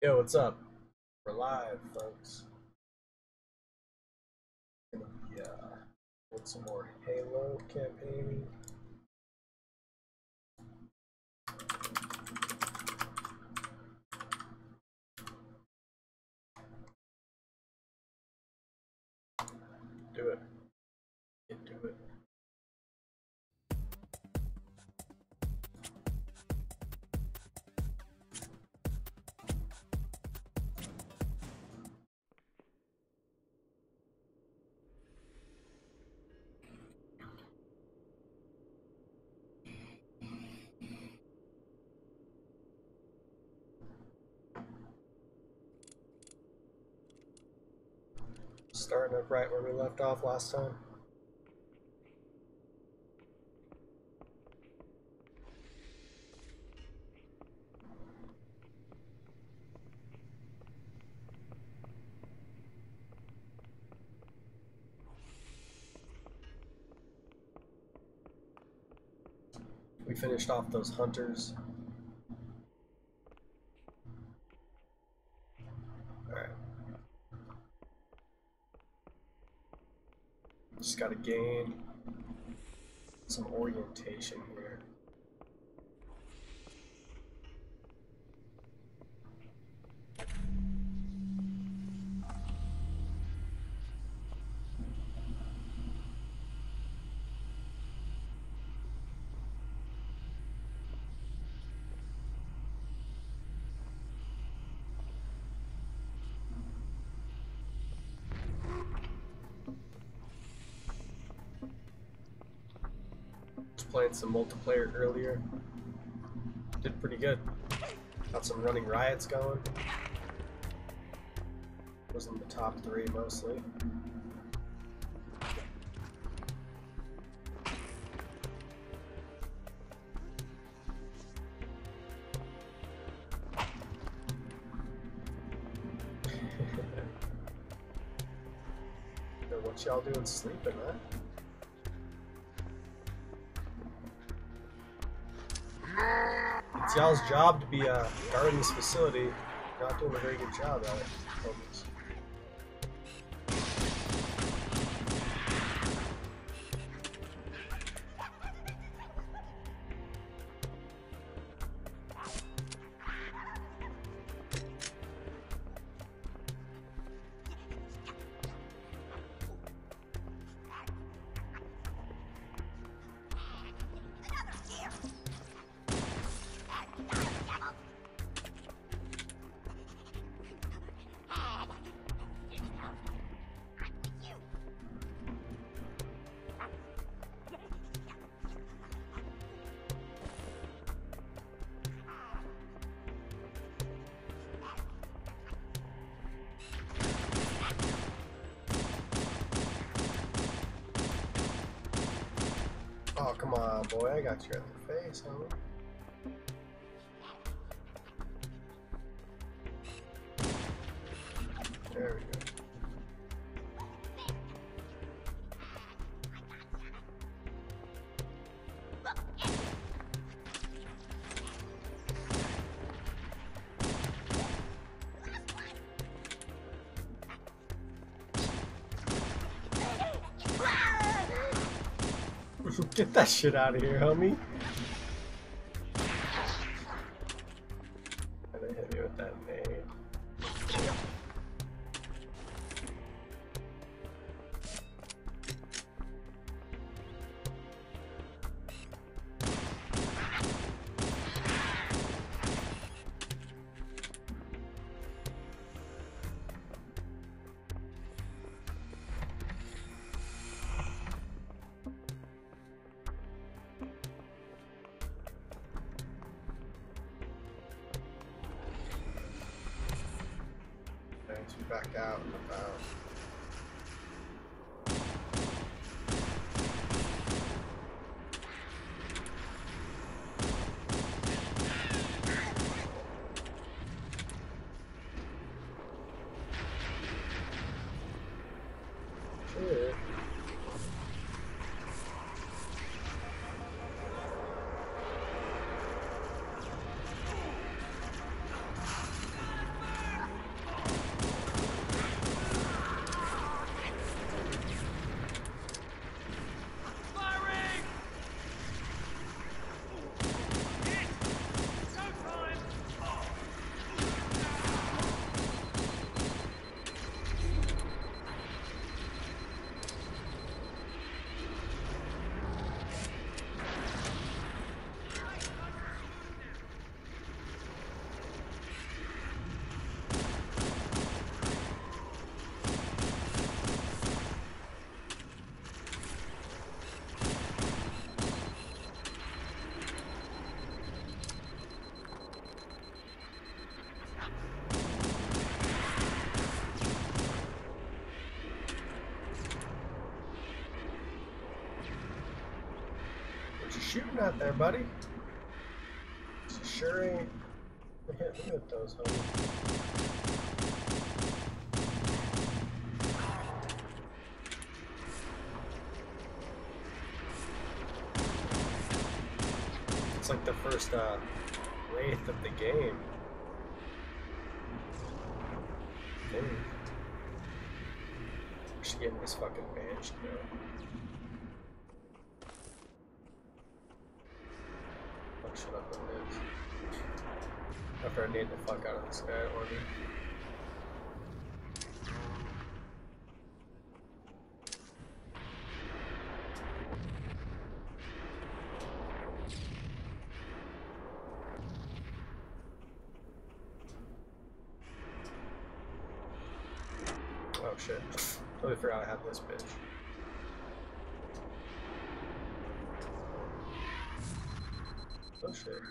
Yo, what's up? We're live, folks. Gonna be with some more Halo campaigning. Do it. Get to it. Starting up right where we left off last time. We finished off those hunters. Alright. Just gotta gain some orientation here. Playing some multiplayer earlier. Did pretty good. Got some running riots going. Was in the top 3 mostly. What y'all doing sleeping, huh? It's y'all's job to be guarding this facility. You're not doing a very good job at it, homies. Oh, come on, boy. I got you in the face, homie. There we go. Get that shit out of here, homie. And they hit me with that nade. Back out and about. Sure. shooting at there, buddy? Sure ain't hitting me with those, homie. It's like the first wraith of the game. Dude. I should get in this fucking bench, though. Fuck shit up on this. After I need the fuck out of this guy, or me. Oh shit. Totally forgot I had this bitch. Oh shit.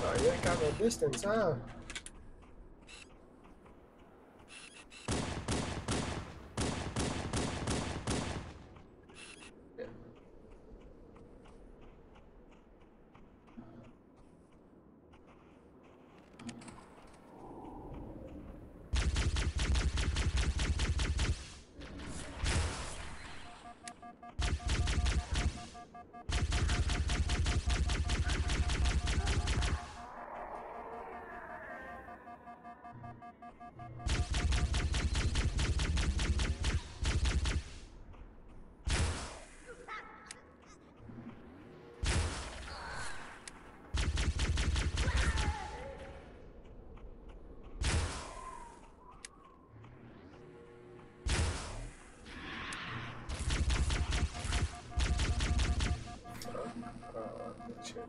Oh, you ain't got no distance, huh? Yeah. Shit.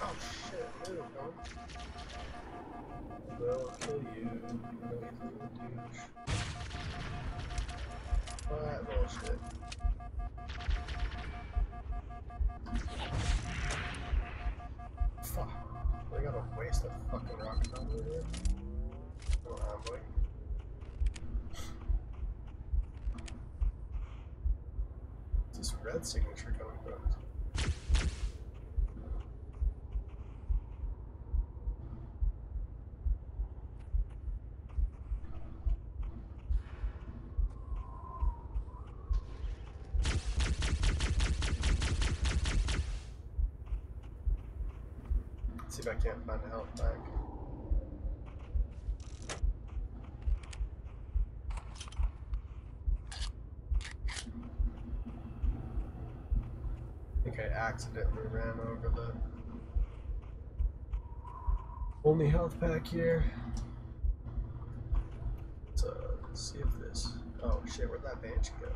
Oh shit, there we go. Will kill you. No, he's a little douche. What bullshit. Fuck. I gotta waste a fucking rocket over here. Oh, boy. What's this red signature coming from? See if I can't find a health pack. I think I accidentally ran over the only health pack here. Let's see if this. Oh shit, where'd that banshee go?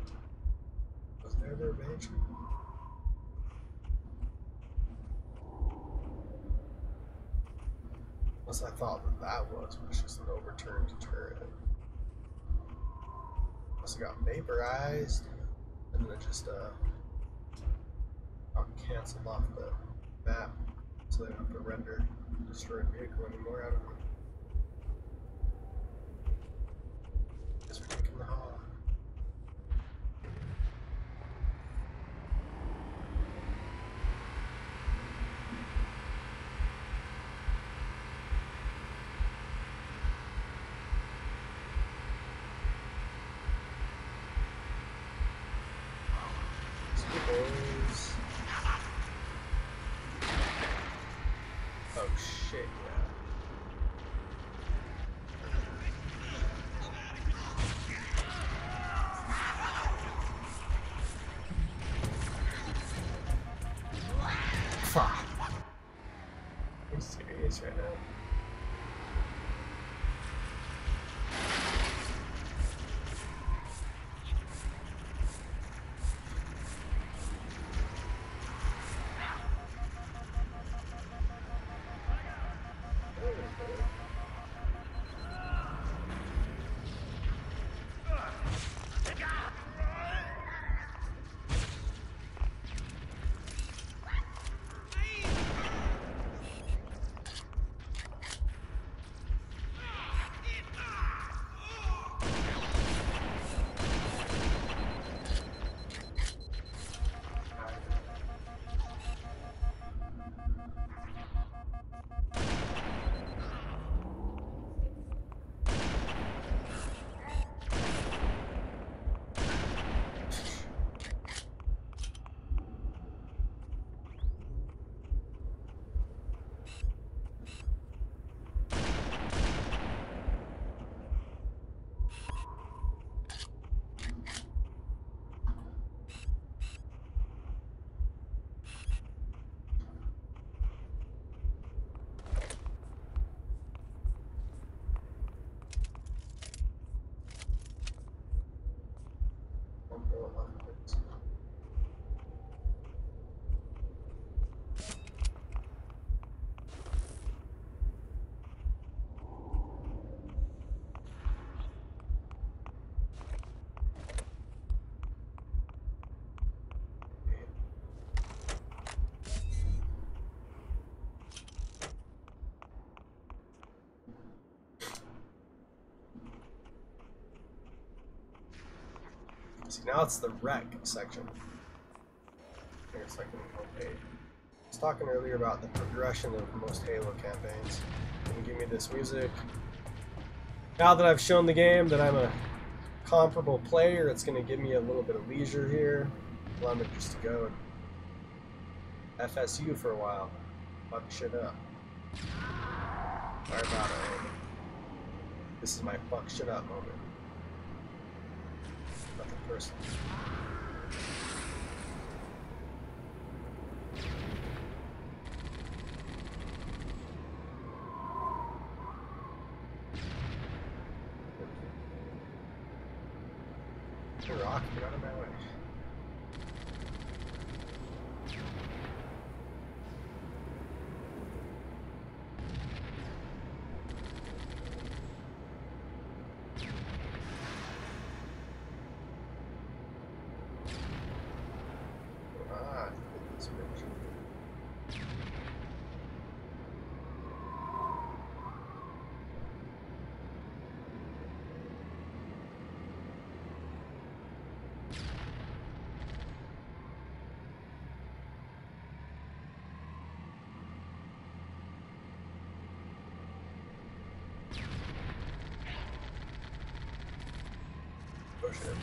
Was there ever a banshee? Unless I thought that was just an overturned turret. Must have got vaporized, and then it just got canceled off the map, so they don't have to render destroyed vehicle anymore out of it. Guess we're taking the hall. Oh shit, yeah. Fuck. I'm serious right now. See, now it's the wreck section. Here's like a homepage. I was talking earlier about the progression of most Halo campaigns. Can you give me this music? Now that I've shown the game that I'm a comparable player, it's going to give me a little bit of leisure here. Allow me just to go and FSU for a while. Fuck shit up. Sorry about it. This is my fuck shit up moment. Nothing personal. Rock, get out of my way. Ah, this bridge. Push it.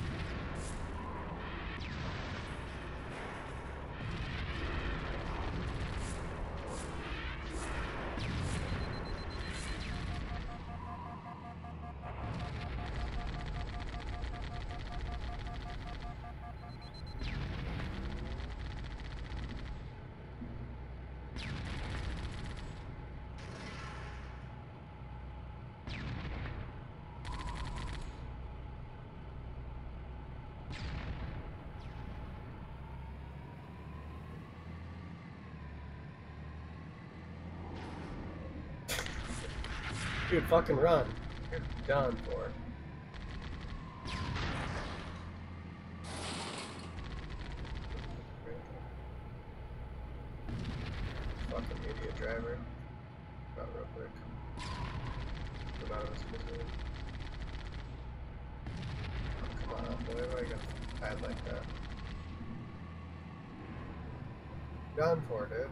Dude, fucking run. You're done for. Fucking idiot driver. Got real quick. Come out of this misery. Oh, come on, boy. Why you gotta hide like that? Done for, dude.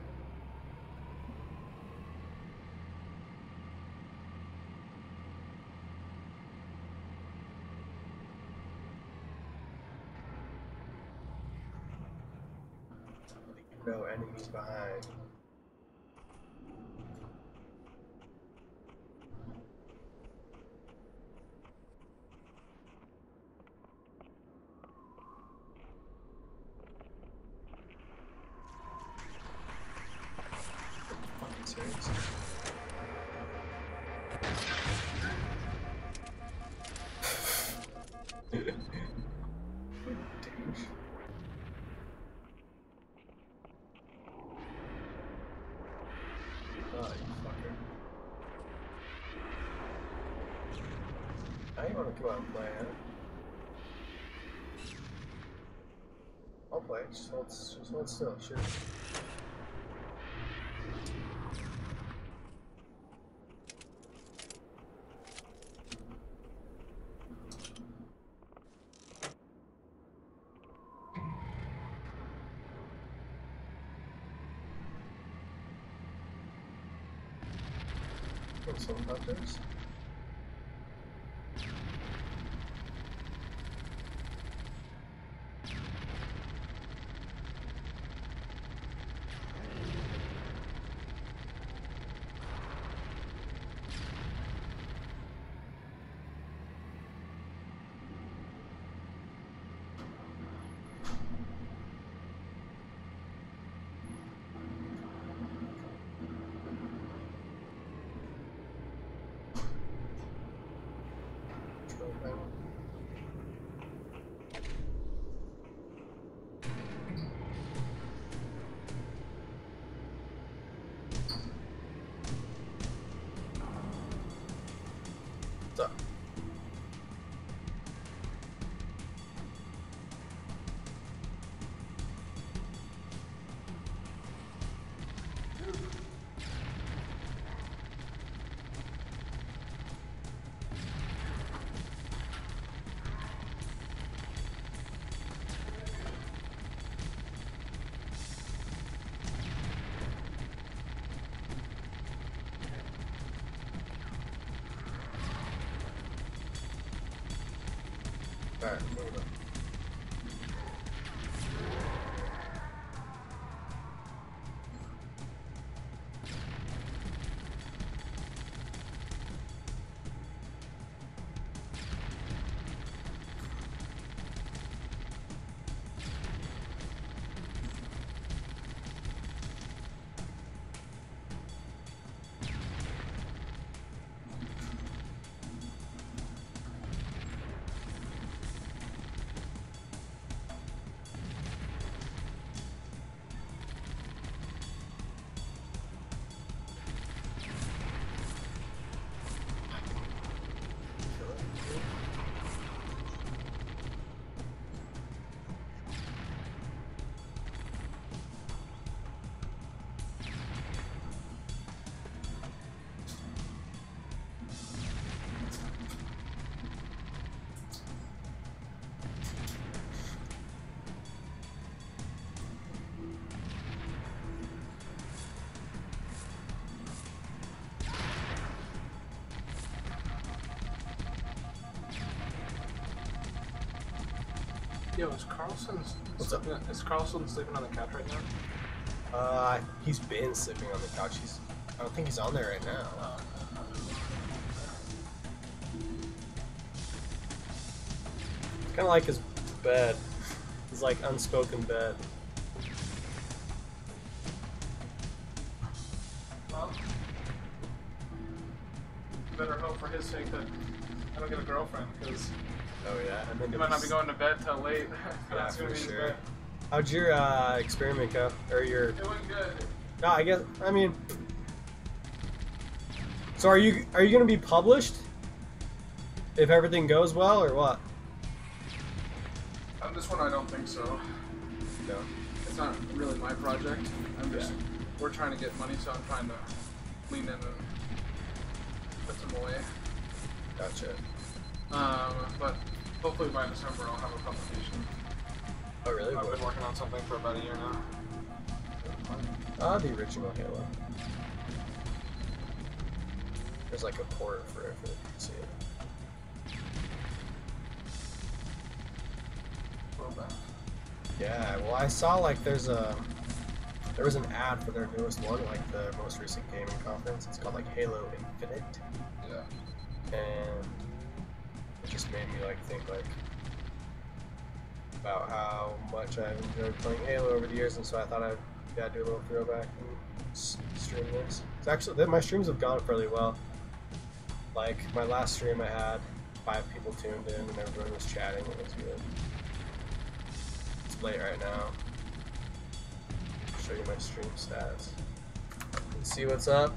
No enemies behind. Fucking serious. Douche. Oh, you fucker. Now you wanna come out and play, huh? I'll play, just hold still, shoot. Some hunters. Alright, there we go. Yo, is Carlson sleeping on the couch right now? He's been sleeping on the couch. I don't think he's on there right now. It's kind of like his bed. His like unspoken bed. Well, better hope for his sake that I don't get a girlfriend, because Oh yeah, and then he might not be going to bed till late. Yeah, That's gonna for be his sure. bed. How'd your experiment go? Or your? It went good. No, I mean. So are you gonna be published? If everything goes well, or what? On this one, I don't think so. No. It's not really my project. We're trying to get money, so I'm trying to lean in and put some away. Gotcha. But hopefully by December I'll have a publication. Oh really? I've been working on something for about a year now. The original Halo. There's like a port for it for the PC. Yeah, well I saw like there was an ad for their newest one, like the most recent gaming conference. It's called like Halo Infinite. Yeah. And it just made me like think like about how much I've enjoyed playing Halo over the years, and so I thought I'd do a little throwback and stream this. It's actually my streams have gone fairly well. Like my last stream I had 5 people tuned in and everyone was chatting. It was good. It's late right now. I'll show you my stream stats. Let's see what's up.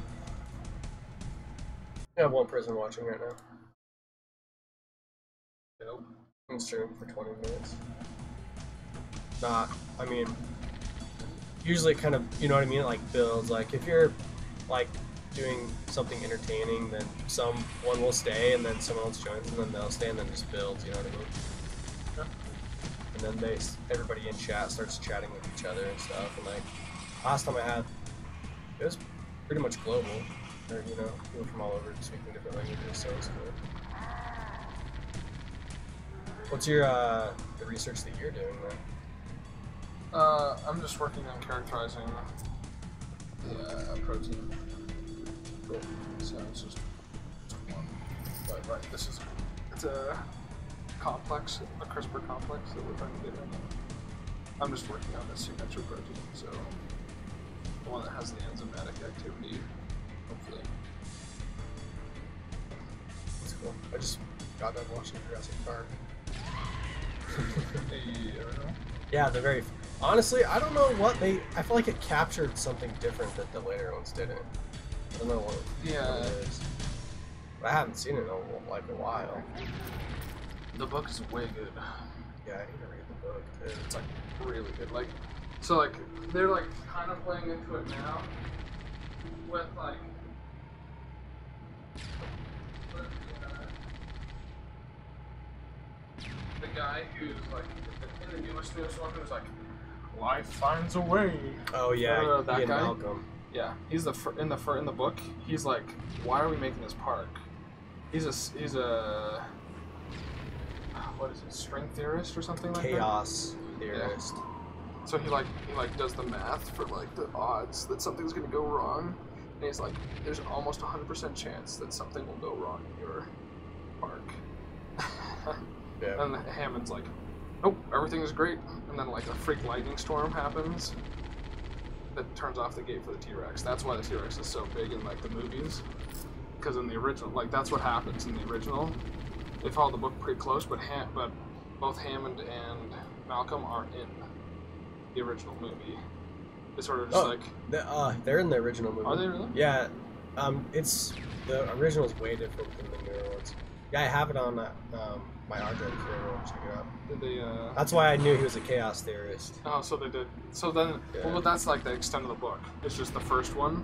I have 1 person watching right now. Nope. I'm streaming for 20 minutes. I mean, usually kind of, you know what I mean, it like builds. Like if you're like doing something entertaining, then someone will stay and then someone else joins and then they'll stay and then just builds, you know what I mean? Yeah. And then everybody in chat starts chatting with each other and stuff. And like last time I had, it was pretty much global. Or, you know, people from all over speaking different languages, so it's cool. What's your the research that you're doing then? I'm just working on characterizing the protein. Cool. So it's just one. But right, it's a complex, a CRISPR complex that we're trying to get in. I'm just working on the signature protein, so the one that has the enzymatic activity, hopefully. That's cool. I just got done watching Jurassic Park. Yeah, the very. Honestly, I don't know what I feel like it captured something different that the later ones didn't. I don't know what it is. But I haven't seen it in like a while. The book is way good. Yeah, I need to read the book too. It's like really good. Like, so like they're like kind of playing into it now with like. The guy who's like in the newest one who's like, life finds a way. Oh yeah, that Ian guy. Malcolm. Yeah, he's in the book. He's like, why are we making this park? He's a what is it, string theorist or something like Chaos theorist. that? So he does the math for like the odds that something's gonna go wrong, and he's like, there's almost 100% chance that something will go wrong in your park. Yeah. And Hammond's like, nope, everything is great, and then like a freak lightning storm happens that turns off the gate for the T-Rex. That's why the T-Rex is so big in like the movies, because in the original, like that's what happens in the original. They follow the book pretty close, but both Hammond and Malcolm are in the original movie. They sort of just they're in the original movie. Are they really? Yeah, it's the original is way different than the newer ones. Yeah, I have it on my hard drive if you ever want to check it out. Did they? That's why I knew he was a chaos theorist. Oh, so they did. So then, Yeah. well, that's like the extent of the book. It's just the first one.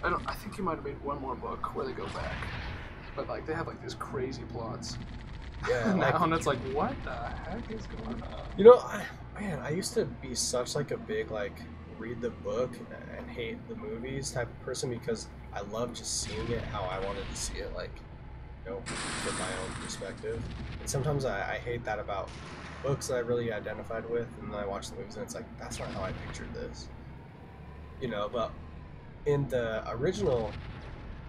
I think he might have made one more book where they go back, but like they have like these crazy plots. Yeah, Now and it's like, what the heck is going on? You know, I used to be such like a big like read the book and hate the movies type of person because I love just seeing it how I wanted to see it, like, you know, from my own perspective. And sometimes I hate that about books that I really identified with, and then I watch the movies and it's like, that's not how I pictured this. You know, but in the original,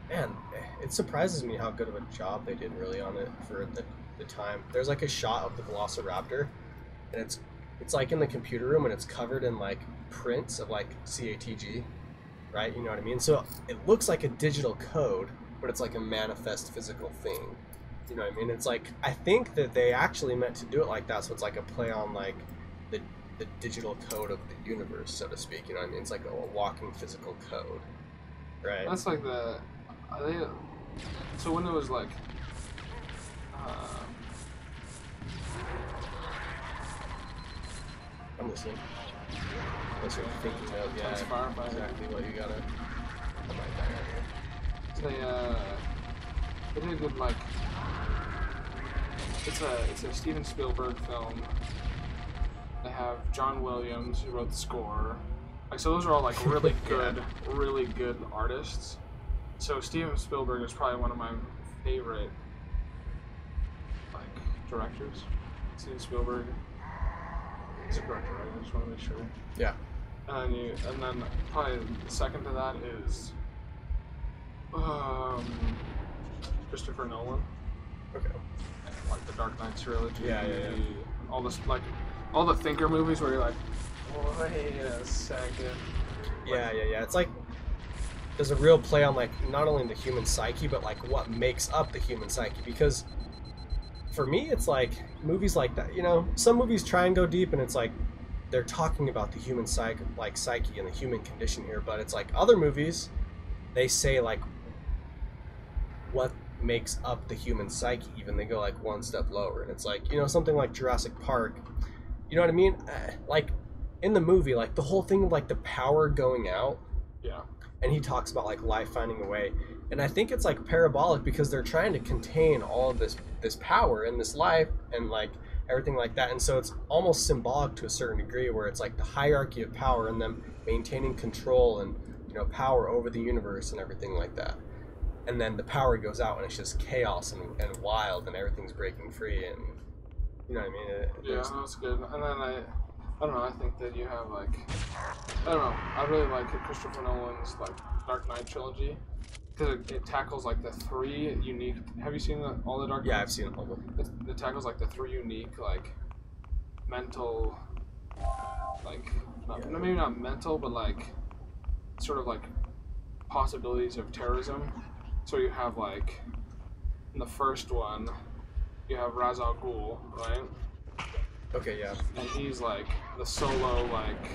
man, it surprises me how good of a job they did really on it for the time. There's like a shot of the Velociraptor, and it's like in the computer room, and it's covered in like prints of like CATG, right? You know what I mean? So it looks like a digital code, but it's like a manifest physical thing. You know what I mean? It's like, I think that they actually meant to do it like that, so it's like a play on like the digital code of the universe, so to speak. You know what I mean? It's like a walking physical code, right? That's like so when it was like I'm listening. Unless you're thinking of, yeah, exactly what you gotta. I might die out here. they did a good like it's a Steven Spielberg film. They have John Williams who wrote the score. Like, so those are all like really good, really good artists. So Steven Spielberg is probably one of my favorite like directors. Steven Spielberg. He's a director, right? I just want to make sure. Yeah. And then probably the second to that is Christopher Nolan. Okay. And, like the Dark Knight trilogy. Yeah. All this like all the thinker movies where you're like, wait a second. Yeah. It's like there's a real play on like not only the human psyche, but like what makes up the human psyche. Because for me, it's like movies like that. You know, some movies try and go deep, and it's like they're talking about the human psyche and the human condition here. But it's like other movies, they say like what makes up the human psyche. Even they go like one step lower, and it's like, you know, something like Jurassic Park. You know what I mean? Like in the movie, like the whole thing of like the power going out. Yeah. And he talks about like life finding a way, and I think it's like parabolic because they're trying to contain all of this power and this life and like everything like that, and so it's almost symbolic to a certain degree where it's like the hierarchy of power and them maintaining control and, you know, power over the universe and everything like that. And then the power goes out and it's just chaos and wild and everything's breaking free, and you know what I mean? Yeah, that's good. And then I don't know, I think that you have like, I don't know, I really like Christopher Nolan's like Dark Knight trilogy, because it tackles like the three unique, have you seen all the Dark Knight? Yeah, I've seen all of them. It tackles like the three unique like mental, like, maybe not mental, but like sort of like possibilities of terrorism. So you have like, in the first one, you have Ra's al Ghul, right? Okay, yeah. And he's like the solo, like.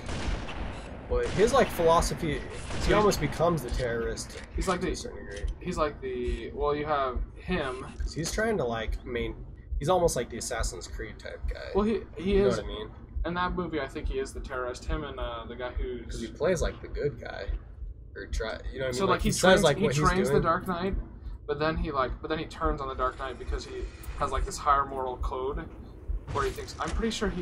Well, his like philosophy, he almost becomes the terrorist. He's like to a certain degree. He's like the. Well, you have him. Because he's trying to like he's almost like the Assassin's Creed type guy. Well, he you is. Know what I mean? In that movie, I think he is the terrorist. Him and the guy who's. Because he plays like the good guy, or try. You know what I mean? So like he says trains, like he what trains he's the doing. Dark Knight, but then he turns on the Dark Knight because he has like this higher moral code. Where he thinks, I'm pretty sure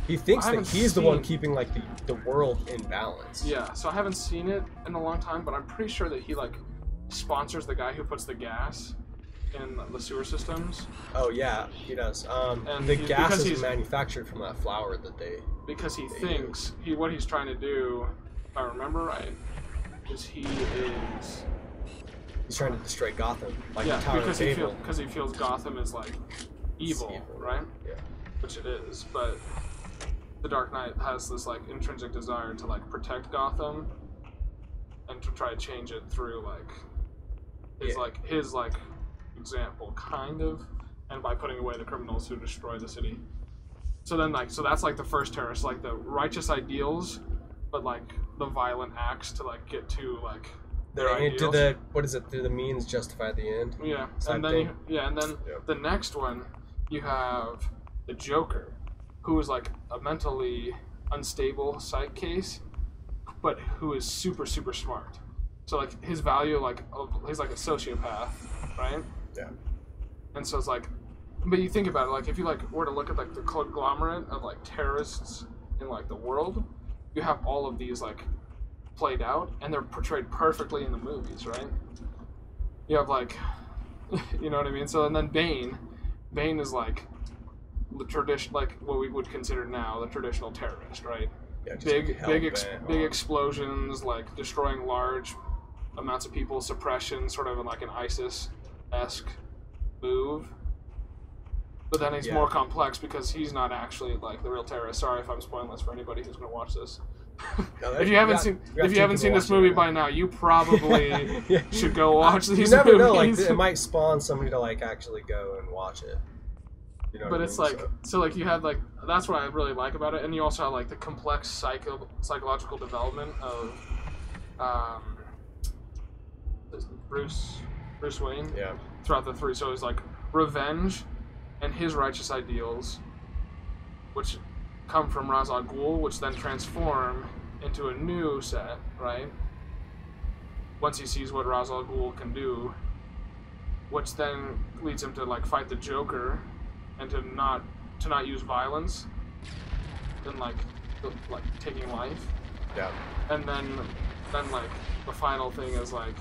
he thinks that he's the one keeping like the world in balance. Yeah, so I haven't seen it in a long time, but I'm pretty sure that he like sponsors the guy who puts the gas in the sewer systems. Oh yeah, he does. And the he- gas because is he's- manufactured from that flour that they. Because he They thinks what he's trying to do, if I remember right, is he is He's trying to destroy Gotham, like yeah the Tower of because Babel. he feels Gotham is like evil, right? Yeah. Which it is, but the Dark Knight has this like intrinsic desire to like protect Gotham and to try to change it through like his example kind of, and by putting away the criminals who destroy the city. So then so that's like the first terrorist, like the righteous ideals, but like the violent acts to like get to like their ideals. What is it? Do the means justify the end? Yeah, Side and then thing. the next one you have the Joker, who is like a mentally unstable psych case, but who is super super smart. So like his value he's like a sociopath, right? Yeah. And so it's like, but you think about it, like if you like were to look at like the conglomerate of like terrorists in like the world, you have all of these like played out, and they're portrayed perfectly in the movies, right? You have like, you know what I mean? So and then Bane is like the tradition, like what we would consider now the traditional terrorist, right? Yeah, just Big explosions, like destroying large amounts of people, suppression, sort of like an ISIS-esque move. But then he's more complex because he's not actually like the real terrorist. Sorry if I'm spoiling this for anybody who's going to watch this. If you haven't seen this movie by now, you probably should go watch these movies. You never know, like it might spawn somebody to like actually go and watch it. You know but it's like so like you have like that's what I really like about it, and you also have like the complex psychological development of Bruce Wayne throughout the three. So it's like revenge and his righteous ideals, which come from Ra's al Ghul, which then transform into a new set, right? Once he sees what Ra's al Ghul can do, which then leads him to like fight the Joker and to not use violence and like taking life. Yeah. And then like the final thing is like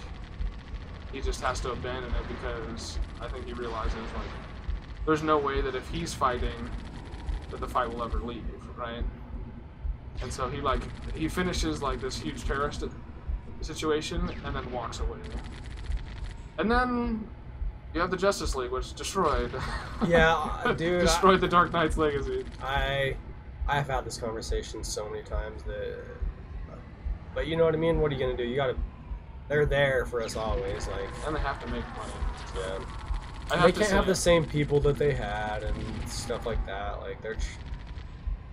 he just has to abandon it because I think he realizes like there's no way that if he's fighting that the fight will ever leave, right? And so he finishes like this huge terrorist situation and then walks away. And then you have the Justice League, which destroyed. Yeah, dude. destroyed the Dark Knight's legacy. I've had this conversation so many times but you know what I mean? What are you gonna do? They're there for us always, like. And they have to make money. Yeah. They can't have the same people that they had and stuff like that. Like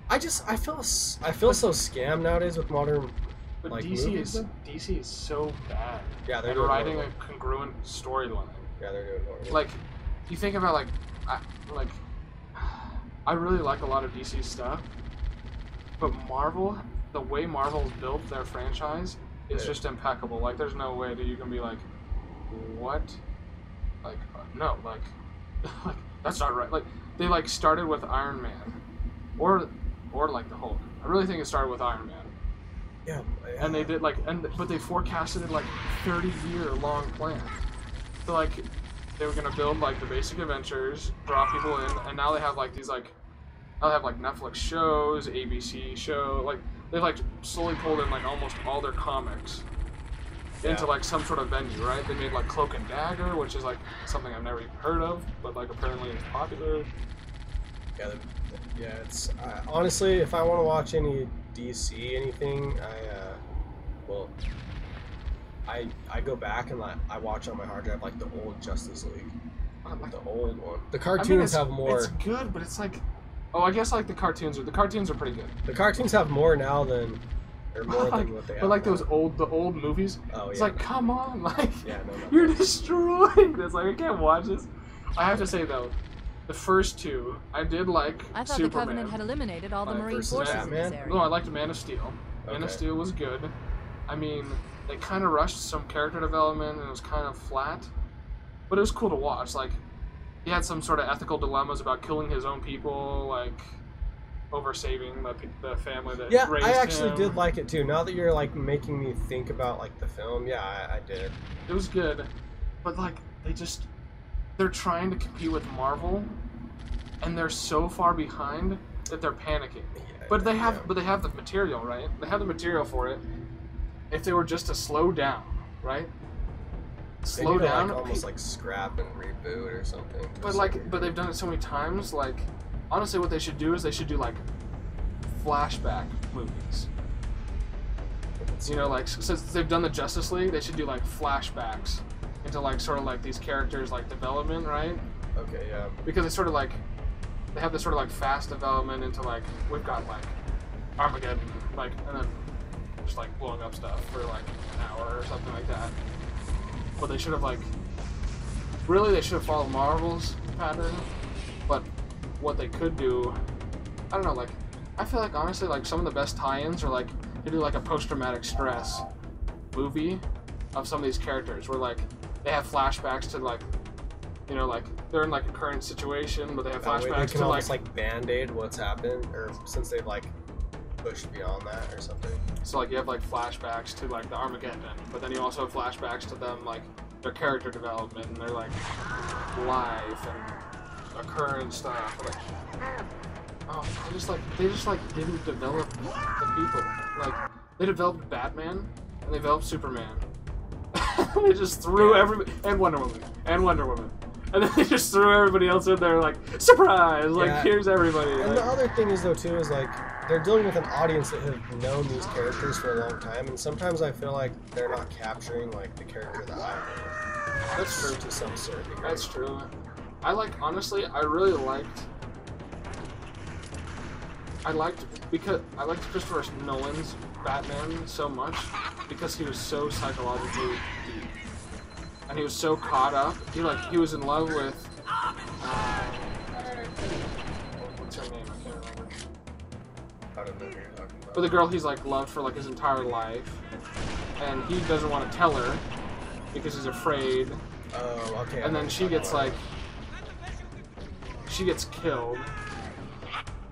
I feel so scammed nowadays with modern. But like, DC is so bad. Yeah, they're writing a congruent storyline. Yeah, they're doing horrible. Like, you think about I really like a lot of DC stuff, but Marvel, the way Marvel's built their franchise is just impeccable. Like, there's no way that you can be like, what? Like, no, like that's not right. Like, they like started with Iron Man, or like the Hulk. I really think it started with Iron Man. Yeah. And they did but they forecasted it like 30-year long plan. So like they were gonna build like the basic adventures, draw people in, and now they have like these like now they have like Netflix shows, ABC show, like they've like slowly pulled in like almost all their comics into like some sort of venue, right? They made like Cloak and Dagger, which is like something I've never even heard of, but like apparently it's popular. Yeah, it's honestly, if I want to watch any DC anything, I go back and I watch on my hard drive like the old Justice League, like the old one. The cartoons have more. It's good, but it's like, I guess like the cartoons are pretty good. The cartoons have more now than. Or more than what they have. But like now. the old movies, it's like, come on, like no. You're destroying this. Like I can't watch this. I have to say though, the first two I did like. I thought Superman. the Covenant had eliminated all the Marine forces in this area. No, I liked Man of Steel. Man of Steel was good. I mean, they kind of rushed some character development and it was kind of flat, but it was cool to watch. Like, he had some sort of ethical dilemmas about killing his own people, like over saving the family that raised him. I actually did like it too. Now that you're like making me think about like the film, I did. It was good, but like they just they're trying to compete with Marvel, and they're so far behind that they're panicking. But they have the material, right? They have the material for it. If they were just to slow down, right? Slow down, like, almost like scrap and reboot or something. But they've done it so many times. Like, honestly, what they should do is they should do like flashback movies. You know, like since they've done the Justice League, they should do like flashbacks into like sort of like these characters like development, right? Okay, yeah. Because it's sort of like they have this sort of like fast development into like we've got like Armageddon, like, and then just like blowing up stuff for like an hour or something like that. But they should have like really they should have followed Marvel's pattern. But what they could do, I don't know, like I feel like honestly like some of the best tie-ins are like they do like a post-traumatic stress movie of some of these characters where like they have flashbacks to like, you know, like they're in like a current situation, but they have flashbacks they can almost like band-aid what's happened, or since they've like pushed beyond that or something. So like you have like flashbacks to like the Armageddon, but then you also have flashbacks to them like their character development and their like life and their current stuff. Like, oh, they just like didn't develop the people. Like they developed Batman and they developed Superman. They just threw everybody and Wonder Woman. And then they just threw everybody else in there like, surprise! Like, here's everybody. And like, the other thing is, though, too, is like, they're dealing with an audience that have known these characters for a long time, and sometimes I feel like they're not capturing, like, the character that I know. That's true. To some certain degree. That's true. Honestly, I really liked Christopher Nolan's Batman so much because he was so psychologically deep. And he was so caught up. He was in love with what's her name? I can't remember. I don't know who you're talking about. But the girl he's like loved for like his entire life, and he doesn't want to tell her because he's afraid. Oh, okay. And then she gets killed.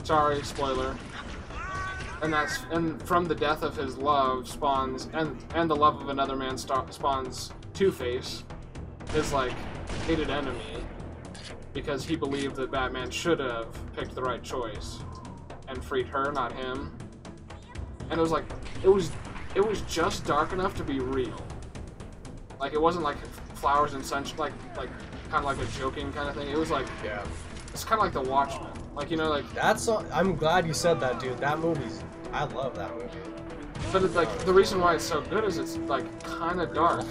Sorry, spoiler. And from the death of his love spawns and the love of another man spawns Two-Face, his like hated enemy, because he believed that Batman should have picked the right choice and freed her, not him. And it was like it was just dark enough to be real. Like it wasn't like flowers and sunshine, like kind of like a joking kind of thing. It was like it's kind of like The Watchmen. Like, you know, like that's all, I'm glad you said that, dude. That movie's I love that movie. But it's like the reason why it's so good is it's like kind of dark.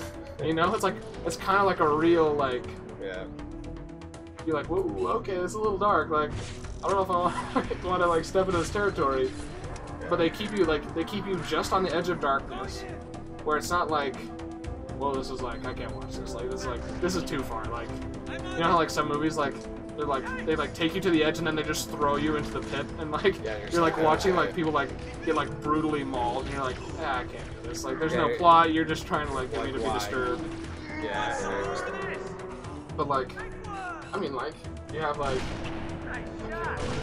You know, it's kind of like a real like. Yeah. You're like, whoa, okay, it's a little dark. Like, I don't know if I want to like step into this territory. Yeah. But they keep you just on the edge of darkness, where it's not like, whoa, this is like I can't watch this. Like this is too far. Like, you know how like some movies like. They take you to the edge and then they just throw you into the pit and like you're like watching like people like get like brutally mauled and you're like, I can't do this. Like there's no plot. You're just trying to like get me to be disturbed. Yeah, I understand. But like, I mean like you have like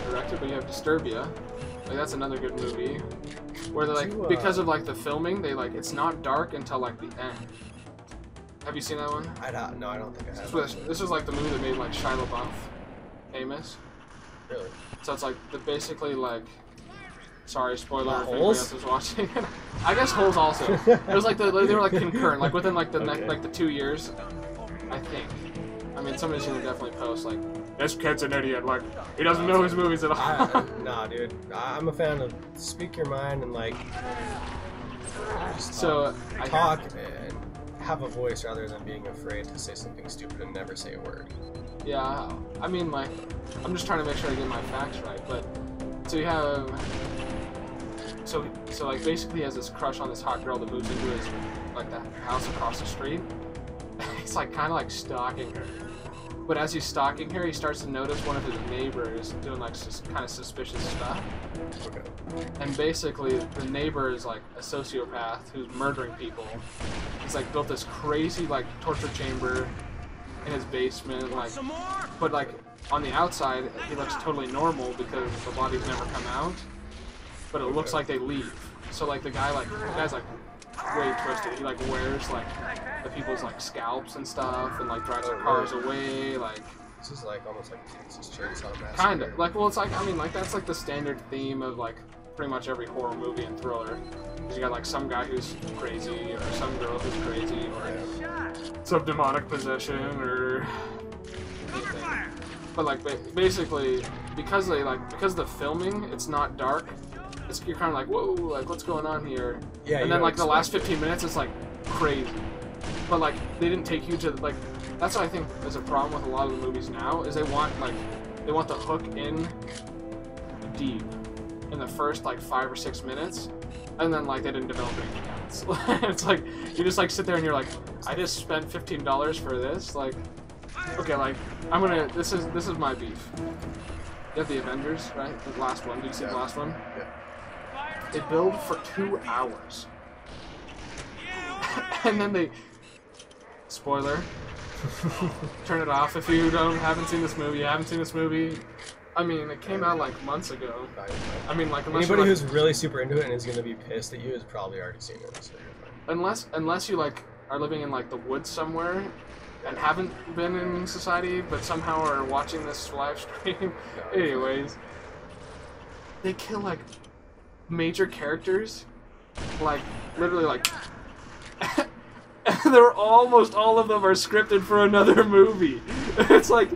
directed, but you have Disturbia. Like that's another good movie where they like because of like the filming, they like it's not dark until like the end. Have you seen that one? No, I don't think I have. This was like the movie that made like Shia LaBeouf famous. Really? So it's like basically like, sorry, spoiler if anybody else is watching. I guess Holes also. It was like they were like concurrent, like within like the like the 2 years, I think. I mean, somebody's gonna definitely post like, this kid's an idiot. Like he doesn't know his movies at all. Nah, dude. I'm a fan of speak your mind and like. So talk and have a voice rather than being afraid to say something stupid and never say a word. Yeah, I mean, like, I'm just trying to make sure I get my facts right, but, so you have, so like, basically he has this crush on this hot girl that moves into his, like, the house across the street. He's, like, kind of, like, stalking her. But as he's stalking her, he starts to notice one of his neighbors doing, like, kind of suspicious stuff. Okay. And basically, the neighbor is, like, a sociopath who's murdering people. He's, like, built this crazy, like, torture chamber in his basement, like, but like on the outside he looks totally normal because the bodies never come out, but it looks like they leave. So like the guy's like way twisted. He like wears like the people's like scalps and stuff, and like drives their cars away. Like this is like almost like Texas Chainsaw Massacre. Kind of like, well, it's like, I mean, like that's like the standard theme of like pretty much every horror movie and thriller. You got like some guy who's crazy, or some girl who's crazy, or some demonic possession, or anything. But like basically, because the filming, it's not dark. You're kind of like, whoa, like what's going on here? Yeah. And then like the last 15 minutes, it's like crazy. But like they didn't take you to like. That's what I think is a problem with a lot of the movies now, is they want the hook in deep in the first like 5 or 6 minutes, and then like they didn't develop anything else. It's like you just like sit there and you're like, I just spent $15 for this. Like, okay, like this is my beef. You have the Avengers, right? The last one. Did you see the last one? Yeah. They build for 2 hours, and then they spoiler. Turn it off if you haven't seen this movie. You haven't seen this movie. I mean, it came out like months ago. I mean, like anybody who's really super into it and is gonna be pissed at you has probably already seen it. So unless you like are living in like the woods somewhere and haven't been in society, but somehow are watching this live stream. Anyways, they kill like major characters, like literally like. They're almost all of them are scripted for another movie. It's like,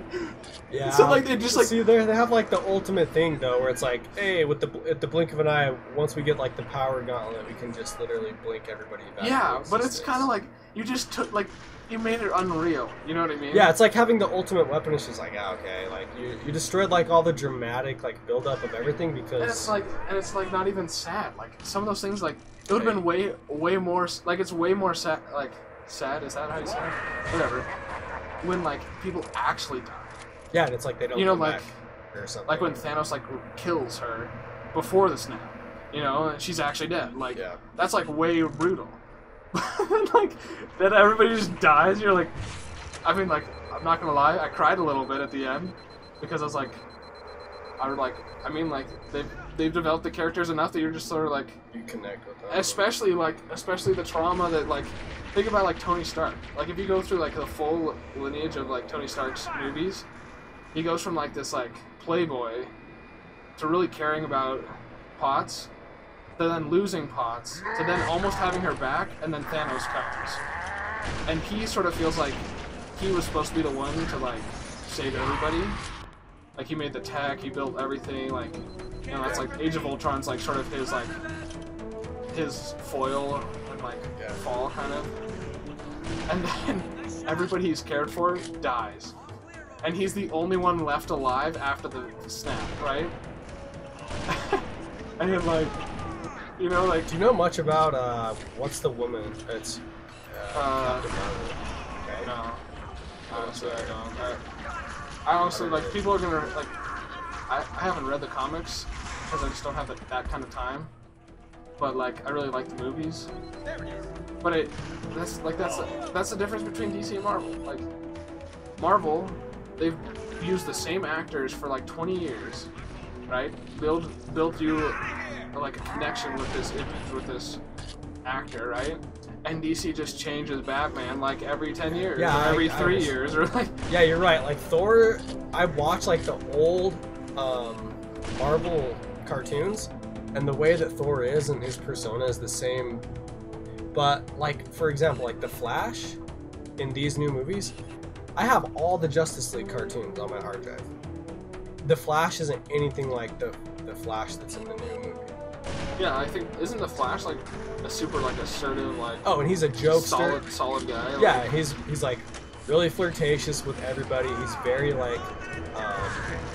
yeah. So like they just like see they have like the ultimate thing though, where it's like, hey, at the blink of an eye, once we get like the power gauntlet, we can just literally blink everybody back. Yeah, but it's kind of like you just took like you made it unreal. You know what I mean? Yeah, it's like having the ultimate weapon. It's just like, okay, like you destroyed like all the dramatic like build up of everything because. And it's like not even sad. Like some of those things like. It would have been way more, like, it's way more sad, like, sad, is that how you say it? Whatever. When, like, people actually die. Yeah, and it's like they don't come back or something. Like when Thanos, like, kills her before the snap, you know, and she's actually dead. Like, that's, like, way brutal. Like, then everybody just dies, you're like, I mean, like, I'm not gonna lie, I cried a little bit at the end, because I was like, they've developed the characters enough that you're just sort of like you connect with them. Especially the trauma that like think about like Tony Stark. Like if you go through like the full lineage of like Tony Stark's movies, he goes from like this like playboy to really caring about Potts, to then losing Potts, to then almost having her back, and then Thanos comes. And he sort of feels like he was supposed to be the one to like save everybody. Like he made the tech, he built everything, like, you know, that's like Age of Ultron's like sort of his foil and like fall kind of. And then everybody he's cared for dies. And he's the only one left alive after the snap, right? And then like, you know, like... Do you know much about, what's the woman? It's, Captain Marvel. Okay. No. Honestly, I don't. I honestly, like, people are gonna, like, I haven't read the comics, because I just don't have that kind of time, but, like, I really like the movies, but that's the difference between DC and Marvel. Like, Marvel, they've used the same actors for, like, 20 years, right? Built you, like, a connection with this image, with this actor, right? And DC just changes Batman like every 10 years, or every 3 years, or like... Yeah, you're right. Like Thor, I watched like the old Marvel cartoons, and the way that Thor is and his persona is the same. But like, for example, like the Flash in these new movies, I have all the Justice League cartoons on my hard drive. The Flash isn't anything like the Flash that's in the new movie. Yeah, I think, isn't the Flash like a super like assertive, like... Oh, and he's a jokester. Solid guy. Like... Yeah, he's like really flirtatious with everybody. He's very like,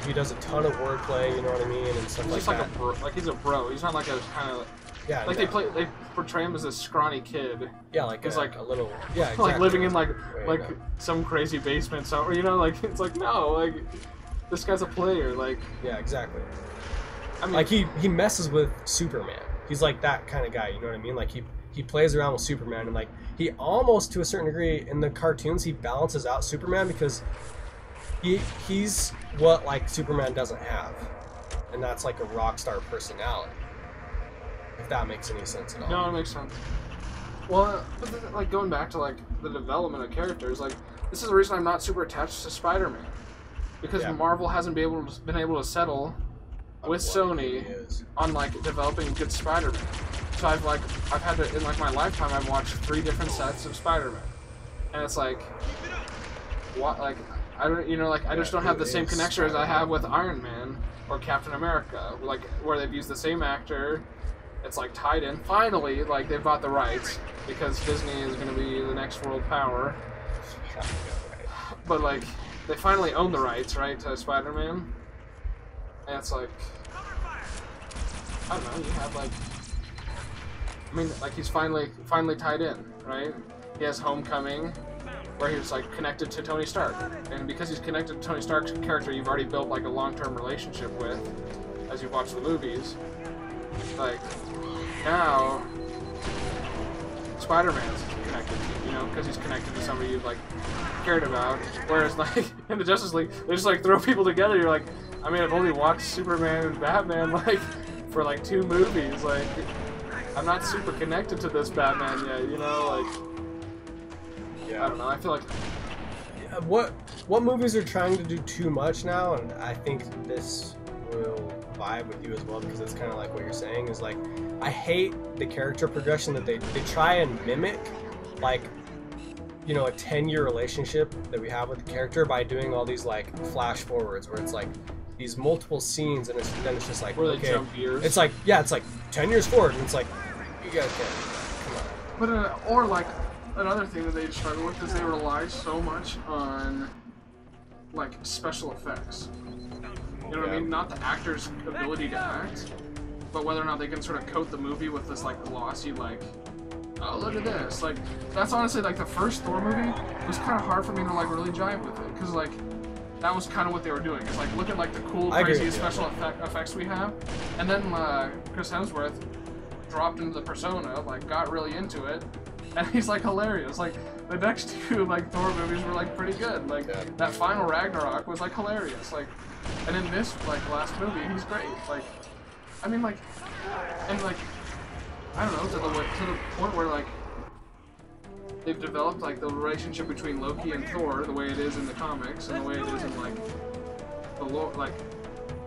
he does a ton of wordplay, you know what I mean, and stuff like that. Like he's a bro. He's not like a kind of... Yeah, like no. They portray him as a scrawny kid. Yeah, like he's like a little, yeah, exactly. Like living in like some crazy basement. So, you know, like it's like no, like this guy's a player. Like yeah, exactly. I mean, like he messes with Superman. He's like that kind of guy. You know what I mean? Like he plays around with Superman, and like he almost to a certain degree in the cartoons he balances out Superman because he's what like Superman doesn't have, and that's like a rock star personality. If that makes any sense at all. No, it makes sense. Well, but then, like going back to like the development of characters, like this is the reason I'm not super attached to Spider-Man, because Marvel hasn't been able to settle with Sony on like developing good Spider-Man. So I've had to, in like my lifetime, I've watched 3 different sets of Spider-Man, and it's like, what, like I don't, you know, like I just don't have the same connection as I have with Iron Man or Captain America, like where they've used the same actor. It's like tied in. Finally, like they bought the rights because Disney is going to be the next world power. But like they finally own the rights, right, to Spider-Man. And it's like, I don't know. You have like, I mean, like he's finally tied in, right? He has Homecoming, where he's like connected to Tony Stark, and because he's connected to Tony Stark's character, you've already built like a long-term relationship with, as you watch the movies. Like now, Spider-Man's connected, you know, because he's connected to somebody you've like cared about. Whereas like in the Justice League, they just like throw people together. You're like, I mean, I've only watched Superman and Batman like for like 2 movies. Like, I'm not super connected to this Batman yet, you know, like. I don't know. I feel like what movies are trying to do too much now, and I think this will vibe with you as well, because it's kind of like what you're saying is like, I hate the character progression that they try and mimic, like, you know, a 10-year relationship that we have with the character by doing all these like flash forwards where it's like these multiple scenes, and then it's just like, where okay, they jump years. it's like, yeah, it's like 10 years forward, and it's like, you guys can't, come on. But or like. Another thing that they struggle with is they rely so much on, like, special effects. You know what I mean? Not the actor's ability to act, but whether or not they can sort of coat the movie with this, like, glossy, like, oh, look at this. Like, that's honestly, like, the first Thor movie was kind of hard for me to, like, really jive with it, because, like, that was kind of what they were doing. It's like, look at, like, the cool, crazy special effects we have, and then Chris Hemsworth dropped into the persona, like, got really into it, and he's like hilarious. Like the next 2 like Thor movies were like pretty good. Like that final Ragnarok was like hilarious. Like, and in this like last movie, he's great. Like, I mean like, and like, I don't know, to the point where like they've developed like the relationship between Loki and Thor the way it is in the comics and the way it is in like the lore, like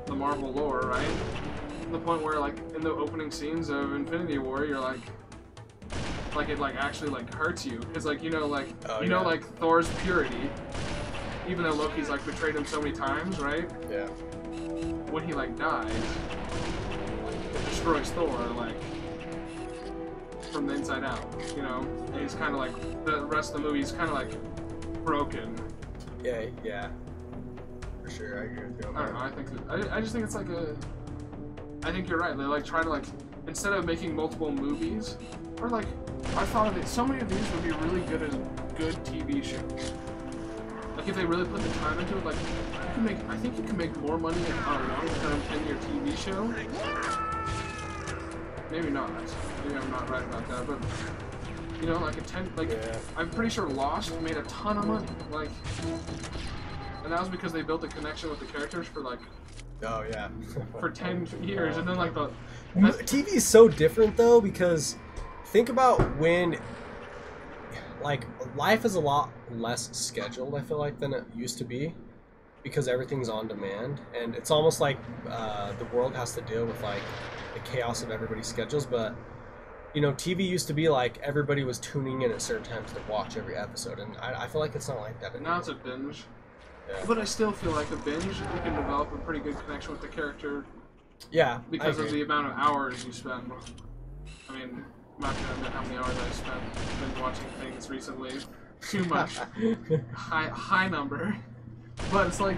the Marvel lore, right? To the point where like in the opening scenes of Infinity War, you're like it like actually like hurts you, because like you know like know like Thor's purity, even though Loki's like betrayed him so many times, right? Yeah. When he like dies, it destroys Thor like from the inside out, you know. And he's kind of like the rest of the movie. He's kind of like broken. Yeah. For sure, I agree with you. I don't know. I just think it's like a. I think you're right. They like try to like, instead of making multiple movies, or like. I thought of it. So many of these would be really good as good TV shows. Like if they really put the time into it, like you can make. I think you can make more money in a long-term 10-year TV show. Maybe not. Maybe I'm not right about that. But you know, like I'm pretty sure Lost made a ton of money. Like, and that was because they built a connection with the characters for like. Oh yeah. For 10 years, and then like the. TV is so different though, because. Think about when, like, life is a lot less scheduled, I feel like, than it used to be, because everything's on demand, and it's almost like the world has to deal with, like, the chaos of everybody's schedules, but, you know, TV used to be like everybody was tuning in at certain times to watch every episode, and I feel like it's not like that anymore. Now it's a binge. Yeah. But I still feel like a binge, you can develop a pretty good connection with the character. Yeah, because of the amount of hours you spend. I mean... I'm not gonna admit how many hours I spent been watching things recently. Too much. high number. But it's like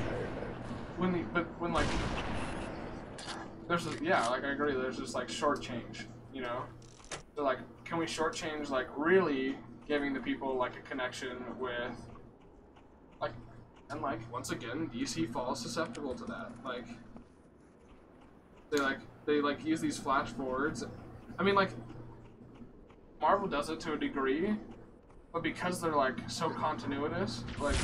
when like there's a, like I agree, there's just like shortchange, you know? So like can we shortchange like really giving the people like a connection with like, and like once again DC falls susceptible to that. Like they use these flash forwards. I mean like Marvel does it to a degree, but because they're like so continuous, like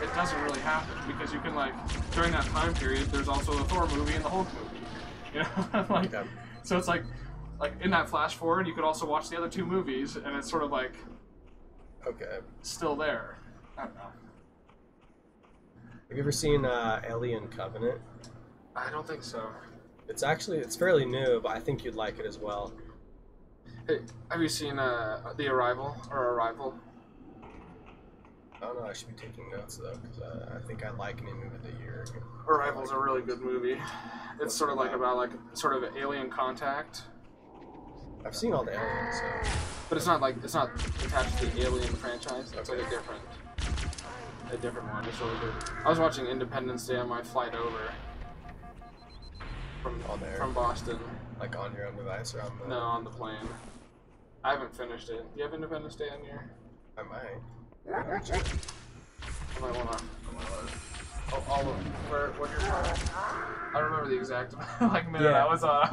it doesn't really happen, because you can like during that time period there's also the Thor movie and the Hulk movie, you know. Like, so it's like like in that flash forward, you could also watch the other 2 movies, and it's sort of like okay, still there. I don't know. Have you ever seen Alien Covenant? I don't think so. It's fairly new, but I think you'd like it as well. Hey, have you seen The Arrival or Arrival? I don't know. I should be taking notes though, because I think I like naming it the year. Arrival's a really good movie. It's sort of like about like sort of alien contact. I've seen all the aliens, so. But it's not attached to the Alien franchise. It's like a different one. It's really good. I was watching Independence Day on my flight over from Boston. Like on your own device or on the? No, on the plane. I haven't finished it. Do you have Independence Day on your? I might. I might wanna. What your part? I don't remember the exact like minute I was on.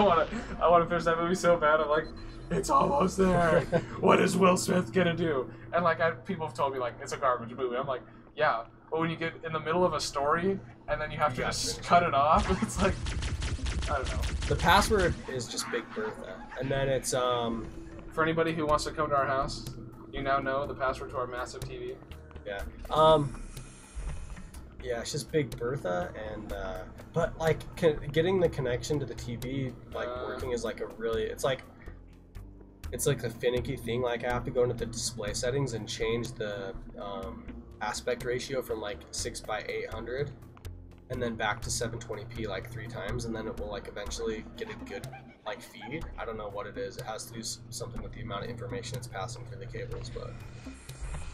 I wanna finish that movie so bad. I'm like, it's almost there. What is Will Smith gonna do? And like people have told me like it's a garbage movie. I'm like, yeah, but when you get in the middle of a story and then you have to just cut it off, it's like I don't know. The password is just Big Bertha, and then it's For anybody who wants to come to our house, you now know the password to our massive TV. Yeah. Yeah, it's just Big Bertha, and but like getting the connection to the TV like working is like a really it's like a finicky thing. Like I have to go into the display settings and change the aspect ratio from like 6x800 and then back to 720p like 3 times, and then it will like eventually get a good like feed. I don't know what it is. It has to do something with the amount of information it's passing through the cables,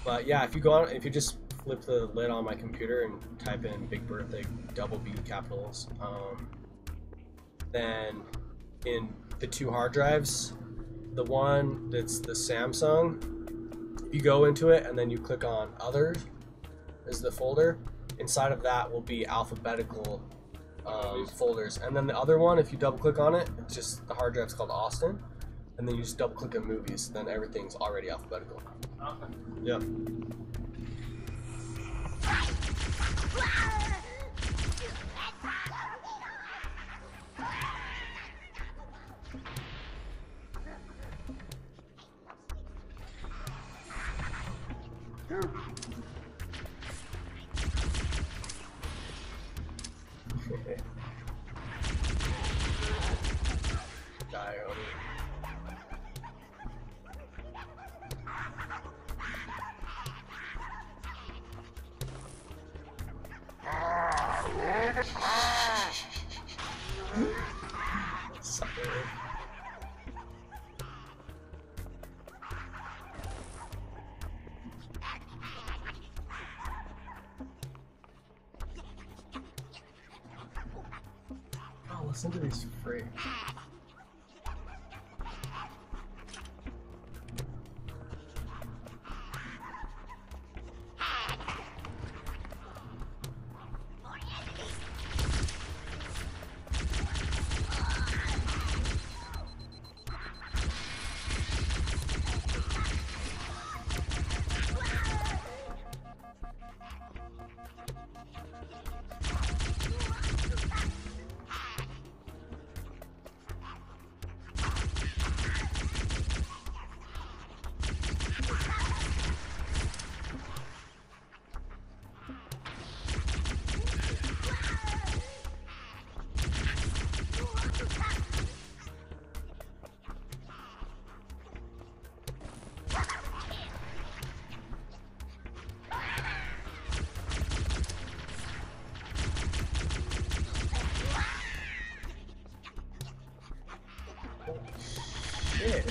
but yeah, if you just flip the lid on my computer and type in Big Bertha, double B capitals, then in the 2 hard drives, the one that's the Samsung, you go into it and then you click on Others is the folder. Inside of that will be alphabetical folders, and then the other one, if you double click on it, it's just the hard drive's called Austin, and then you just double click on movies, then everything's already alphabetical. Okay. Yep. Listen to these freaks. Shit.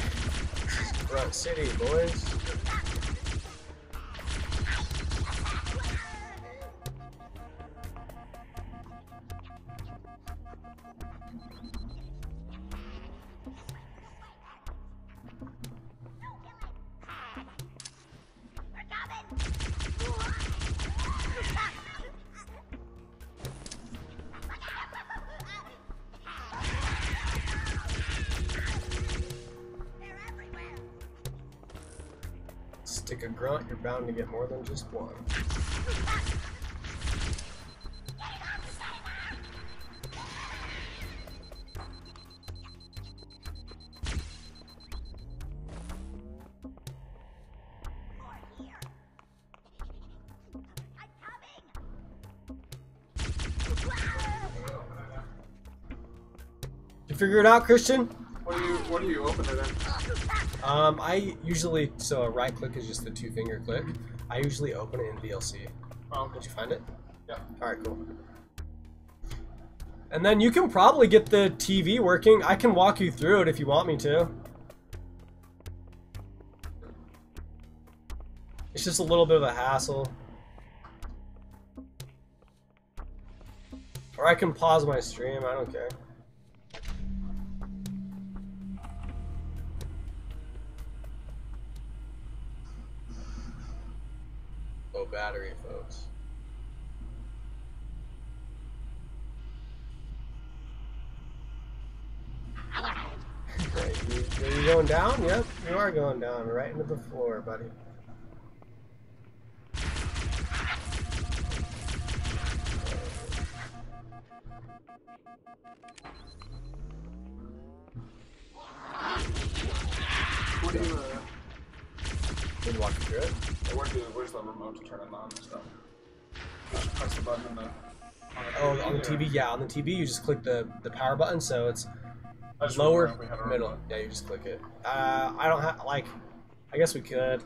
Front City, boys. Stick a grunt, you're bound to get more than just one. You figure it out, Christian? What do you open it in? I usually, so a right click is just the 2-finger click. I usually open it in VLC. Oh, Did you find it? yeah. Alright, cool. And then you can probably get the TV working. I can walk you through it if you want me to. It's just a little bit of a hassle. Or I can pause my stream, I don't care. Low battery, folks. Are you going down? Yep, you are going down right into the floor, buddy. What do you, Can you walk me through it? where's the remote to turn it on and stuff? Just press the button on On the TV, yeah, on the TV you just click the power button, so it's just lower, remember we had a middle. remote. Yeah, you just click it. I don't have, like, I guess we could.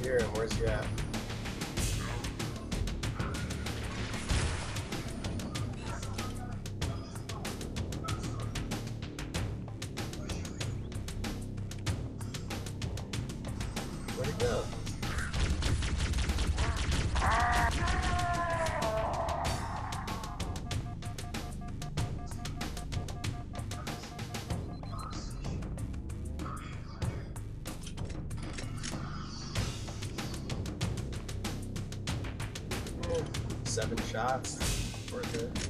Hear him, where's he at? Where'd he go? Yeah, 7 shots. Worth it.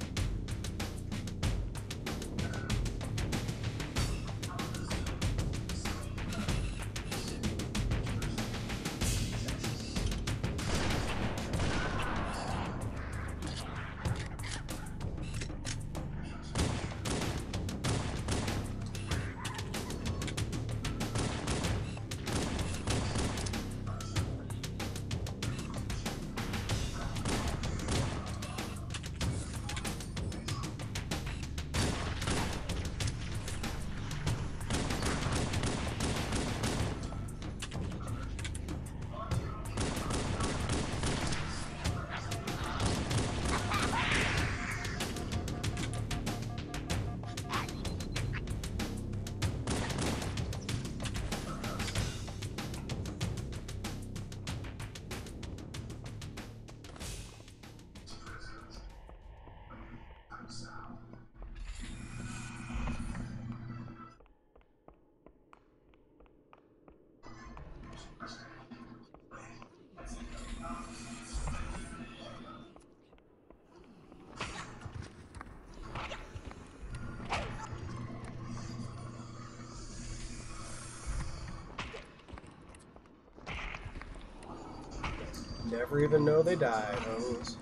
Never even know they died, hoes.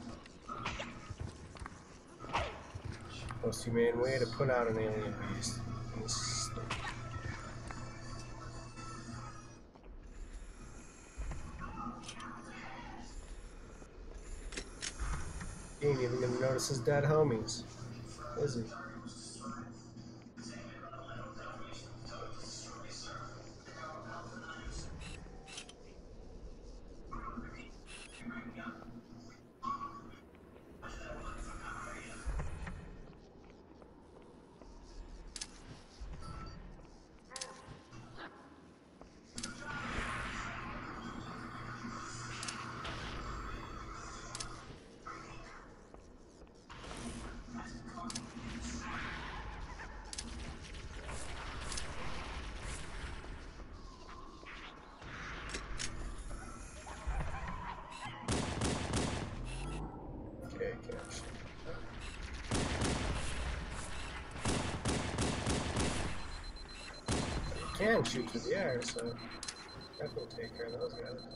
Most humane way to put out an alien beast in this state. He ain't even gonna notice his dead homies, is he? Can shoot through the air, so definitely take care of those guys.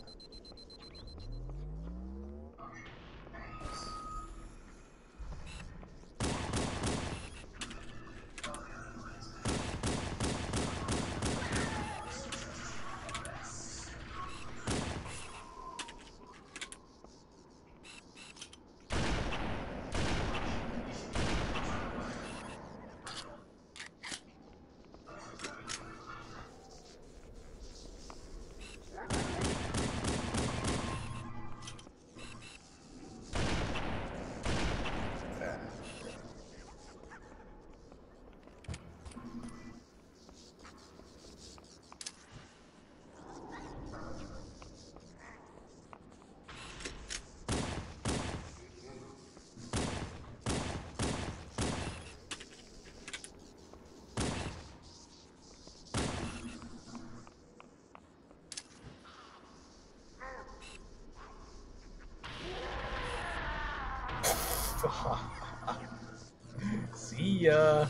See ya.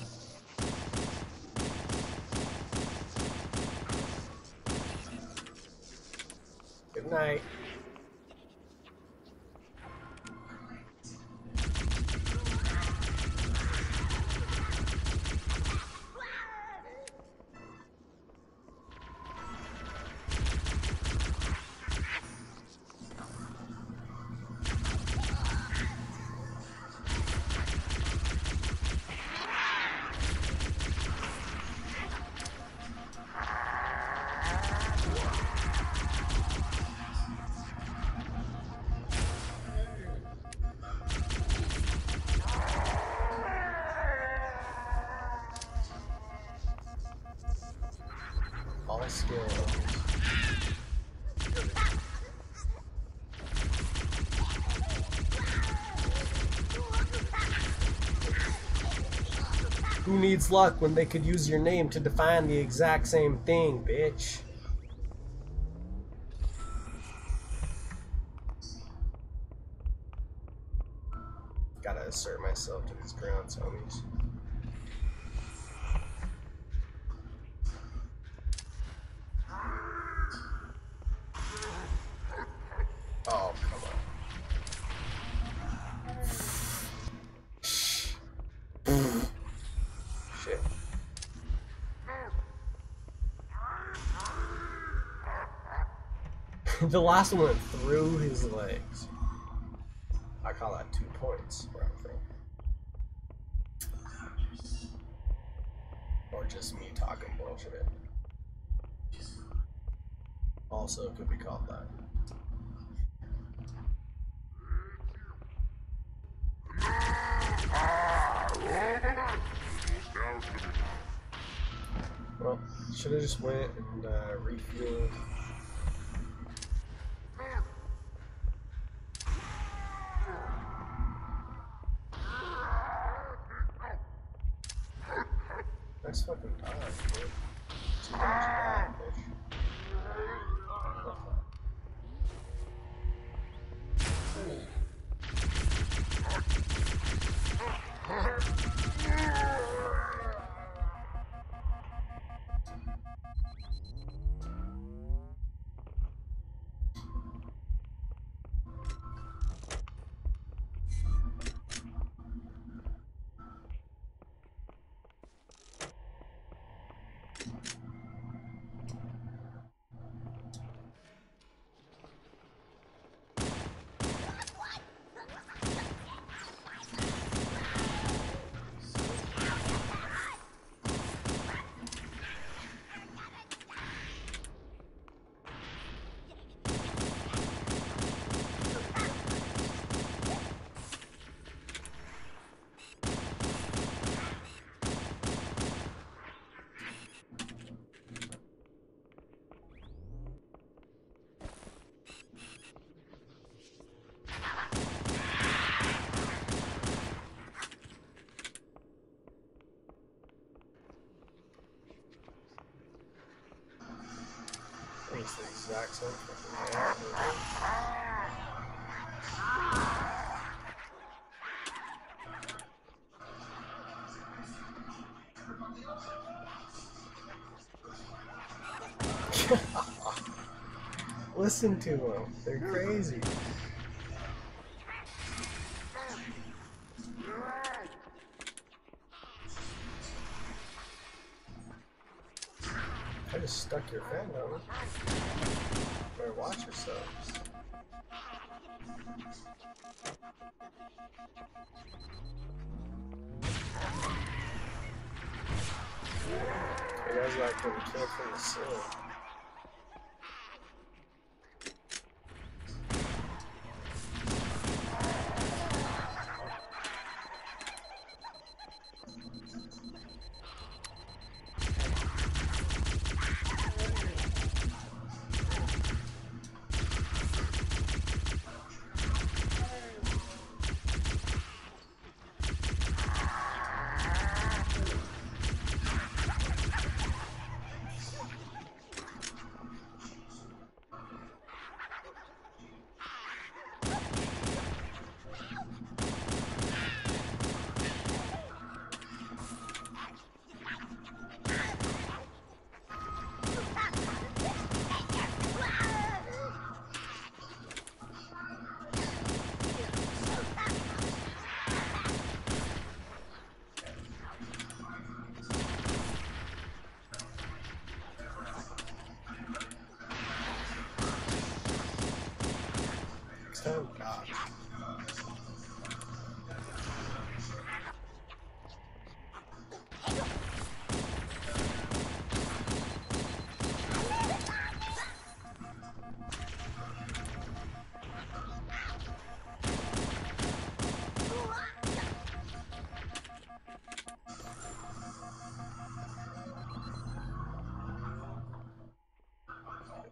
Good night. All skills. Who needs luck when they could use your name to define the exact same thing, bitch? Gotta assert myself to these grounds, homies. Oh, come on. Shit. The last one went through his legs. I call that 2 points where I'm from. Or just me talking bullshit. Also could be called that. Well, should have just went and refueled. Nice fucking dodge, dude. Too much dodge, bitch. It's the exact same fucking layout. Listen to them. They're crazy. I just stuck your fan over. Better watch yourselves. You guys like getting killed from the ceiling. Oh God.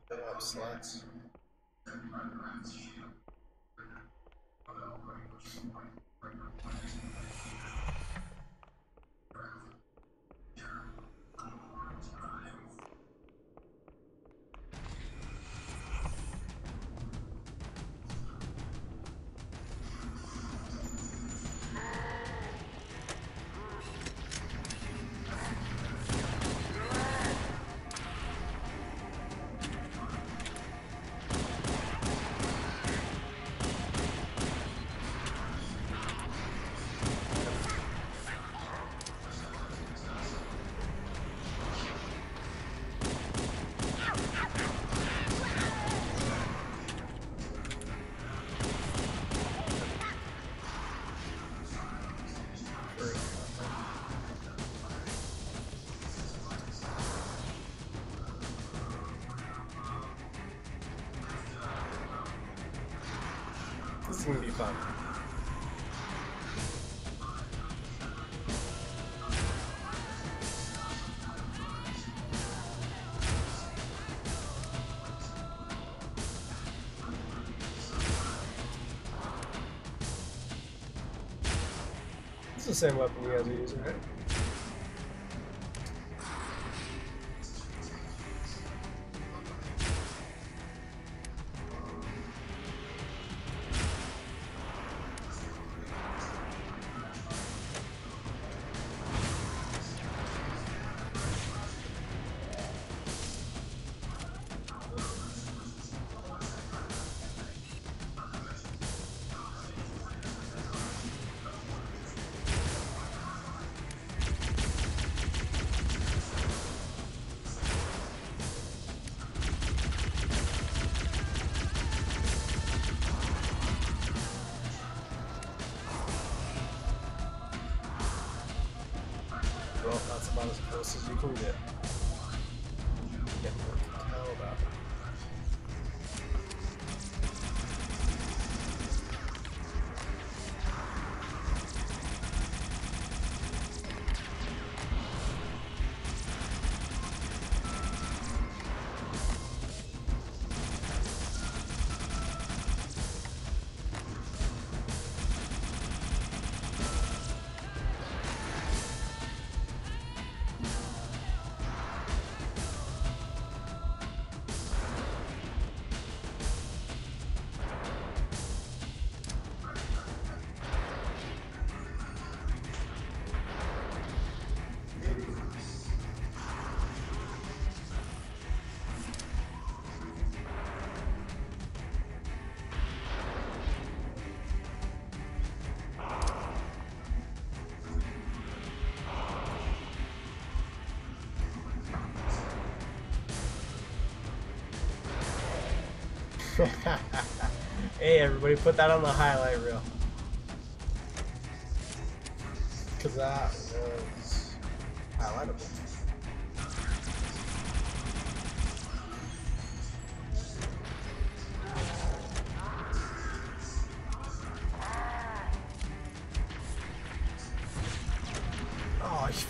Get up, sluts. This is gonna be fun. It's the same weapon you guys are using, right? Well, that's about as close as you can get. Get more to tell about it. Hey, everybody, put that on the highlight reel. Because that was highlightable. Oh, gosh.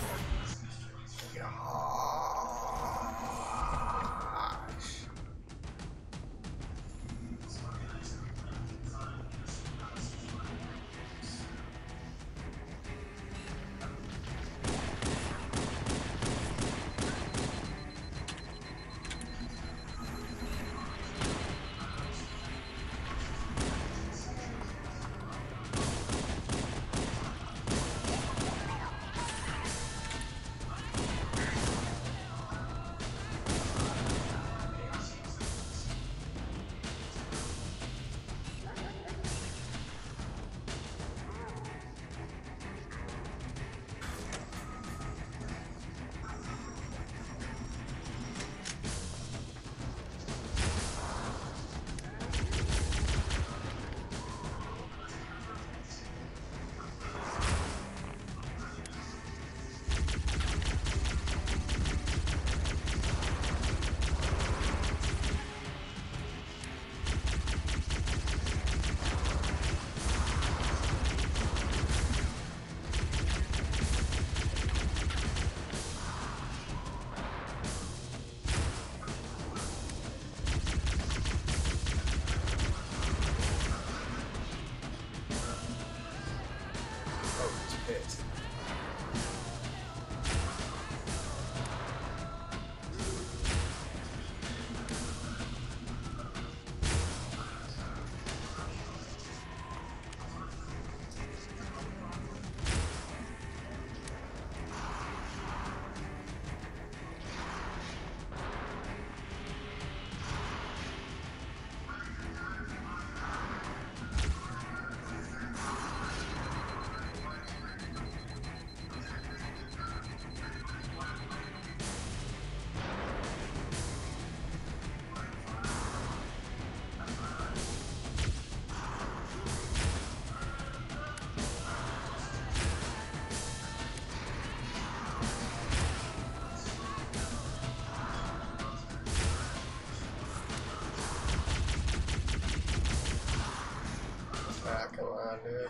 Come on, dude.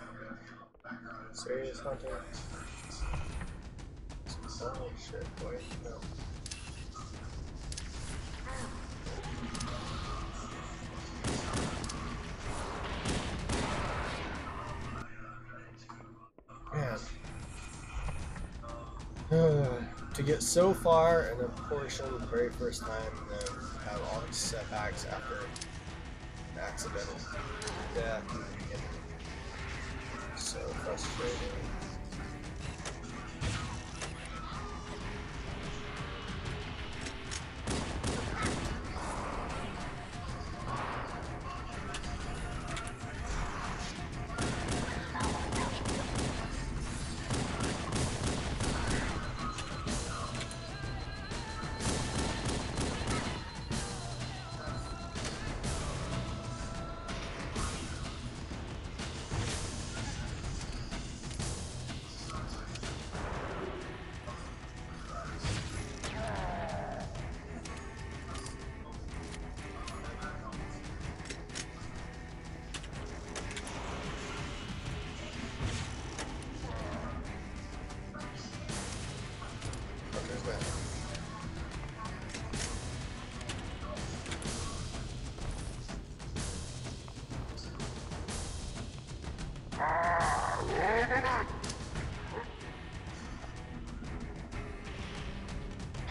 Serious hunting. Oh shit, boy. No. Man. To get so far in a portion the very first time and then have all these setbacks after an accidental death in the beginning. So frustrating.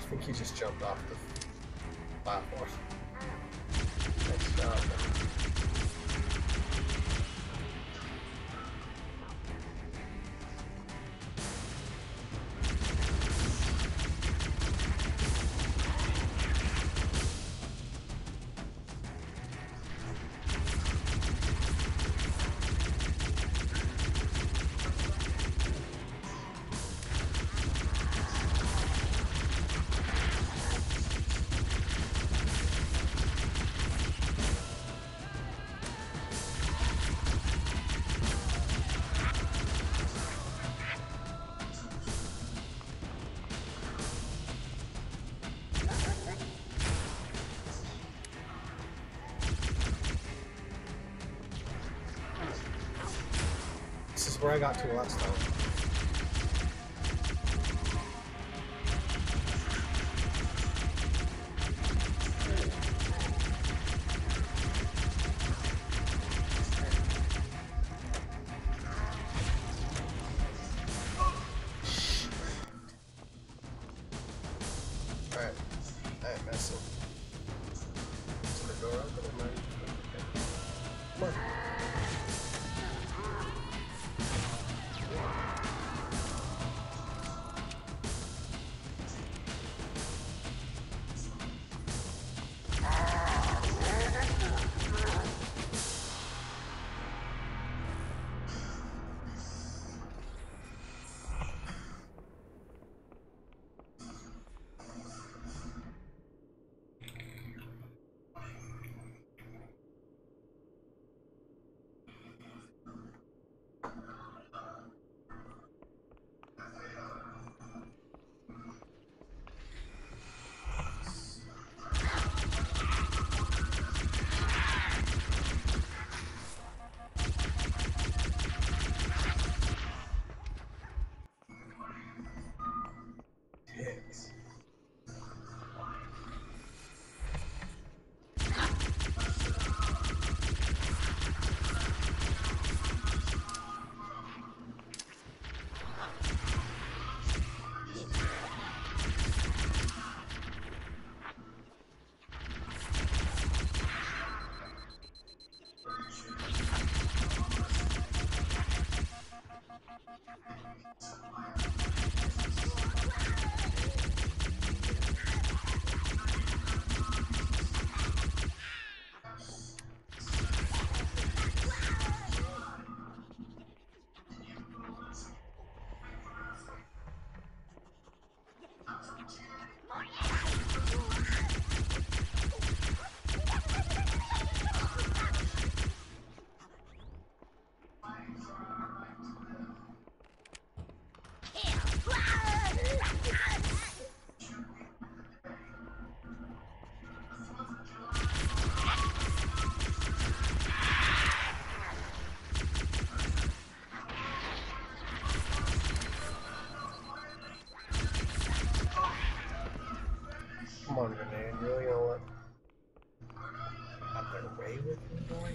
I think he just jumped off the platform. Nice job. where I got to last time. Alright, I ain't messing. Is the door open? Am I... Come on. Come on, grenade. You really gonna let have their way with me, boy?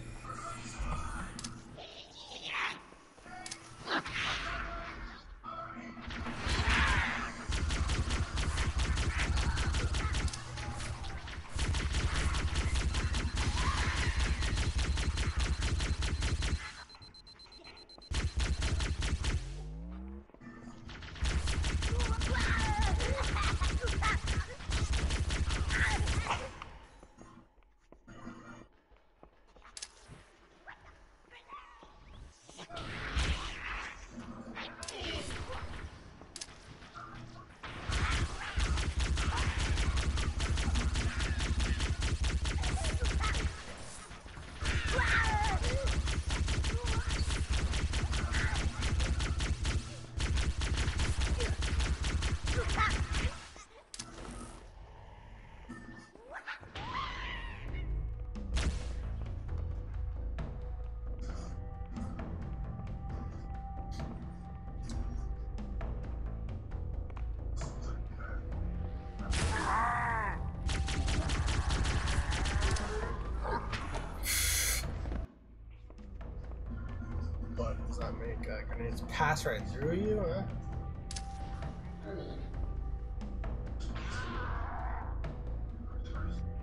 What does that make? Grenades pass right through you, huh?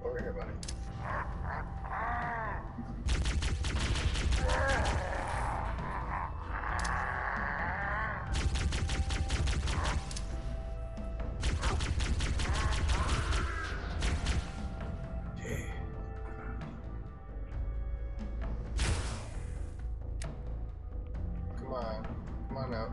Over here, buddy. Come on out.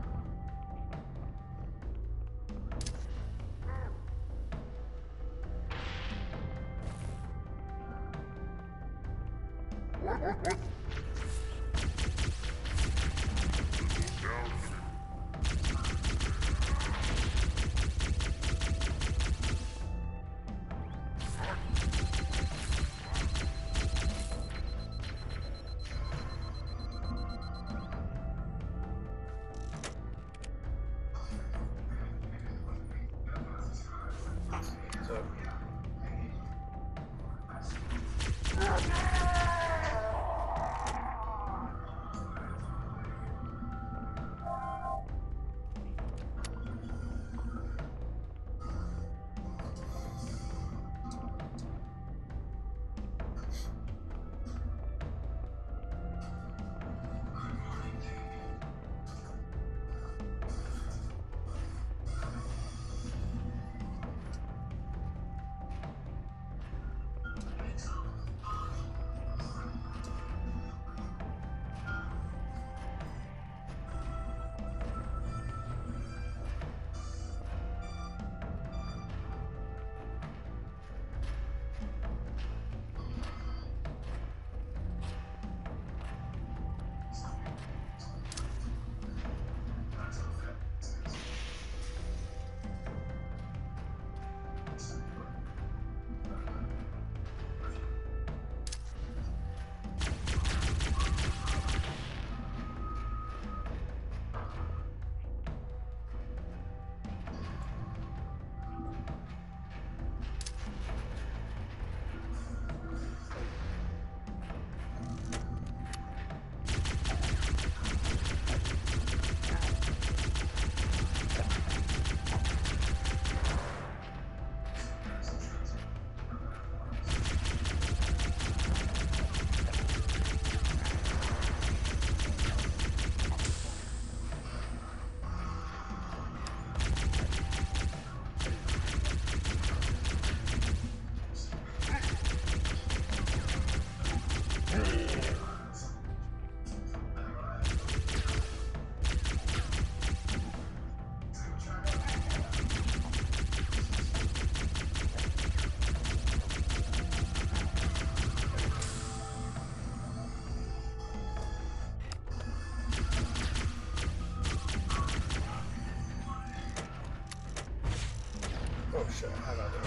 Oh shit, how about that?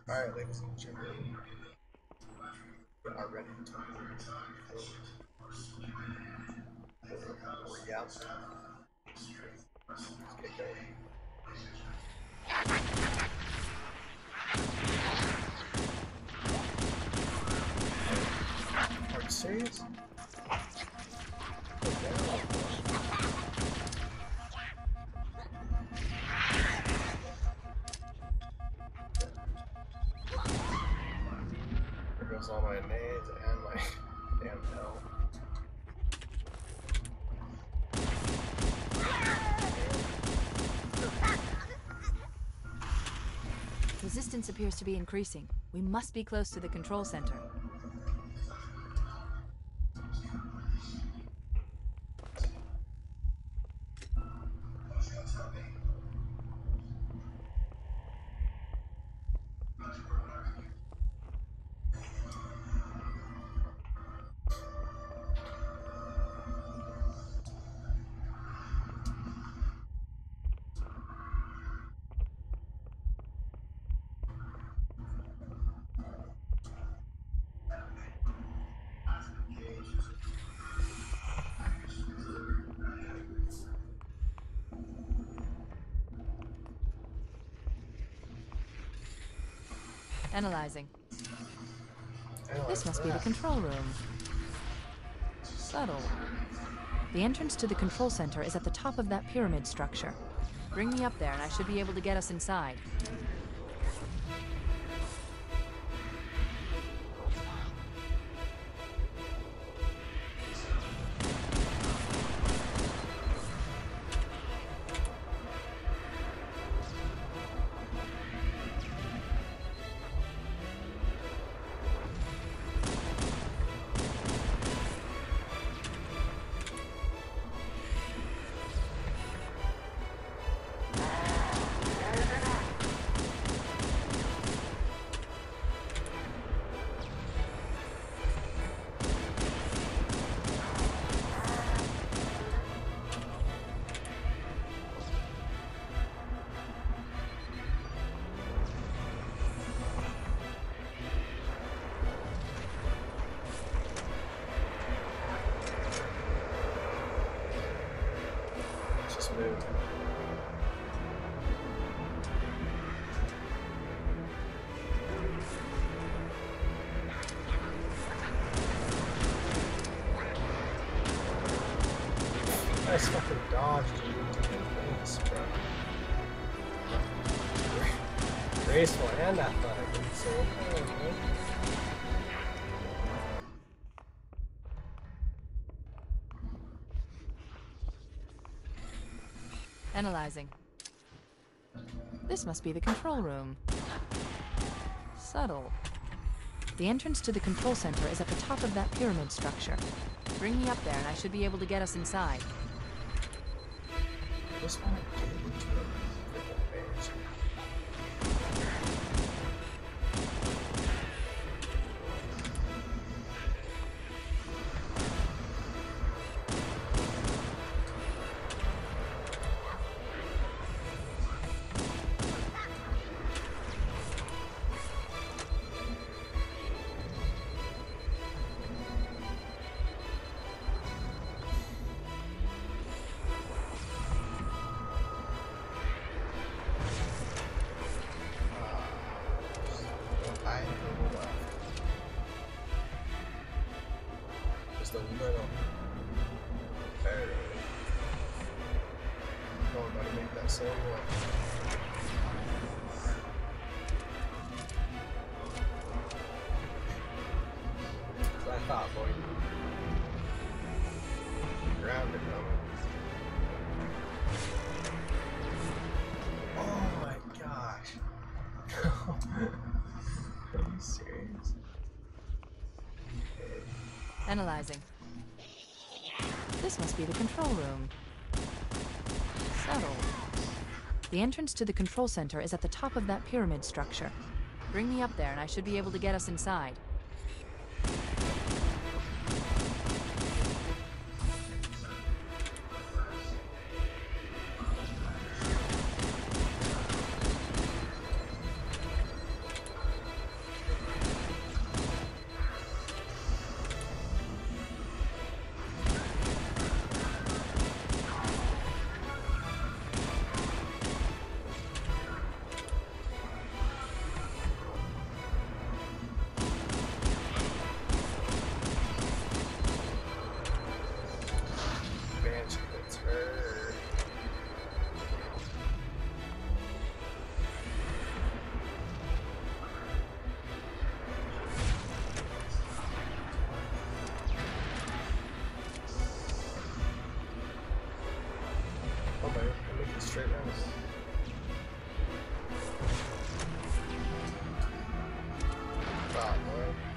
Alright, ladies and gentlemen, we are ready to talk. Yeah. Let's get going. Are you serious? There goes all my nades and my damn hell. Resistance appears to be increasing. We must be close to the control center. Analyzing. This must be the control room. Subtle. The entrance to the control center is at the top of that pyramid structure. Bring me up there and I should be able to get us inside. Nice fucking dodge, dude. Thanks, bro. Graceful and athletic. So okay, man. Analyzing. This must be the control room. Subtle. The entrance to the control center is at the top of that pyramid structure. Bring me up there and I should be able to get us inside. This one I did into a critical phase. Just a little better. Oh, I'm gonna make that same one. That's what I thought, boy. Grounded, oh my gosh. Are you serious? Analyzing. This must be the control room. Settled. The entrance to the control center is at the top of that pyramid structure. Bring me up there and I should be able to get us inside. Straight round. Oh, boy.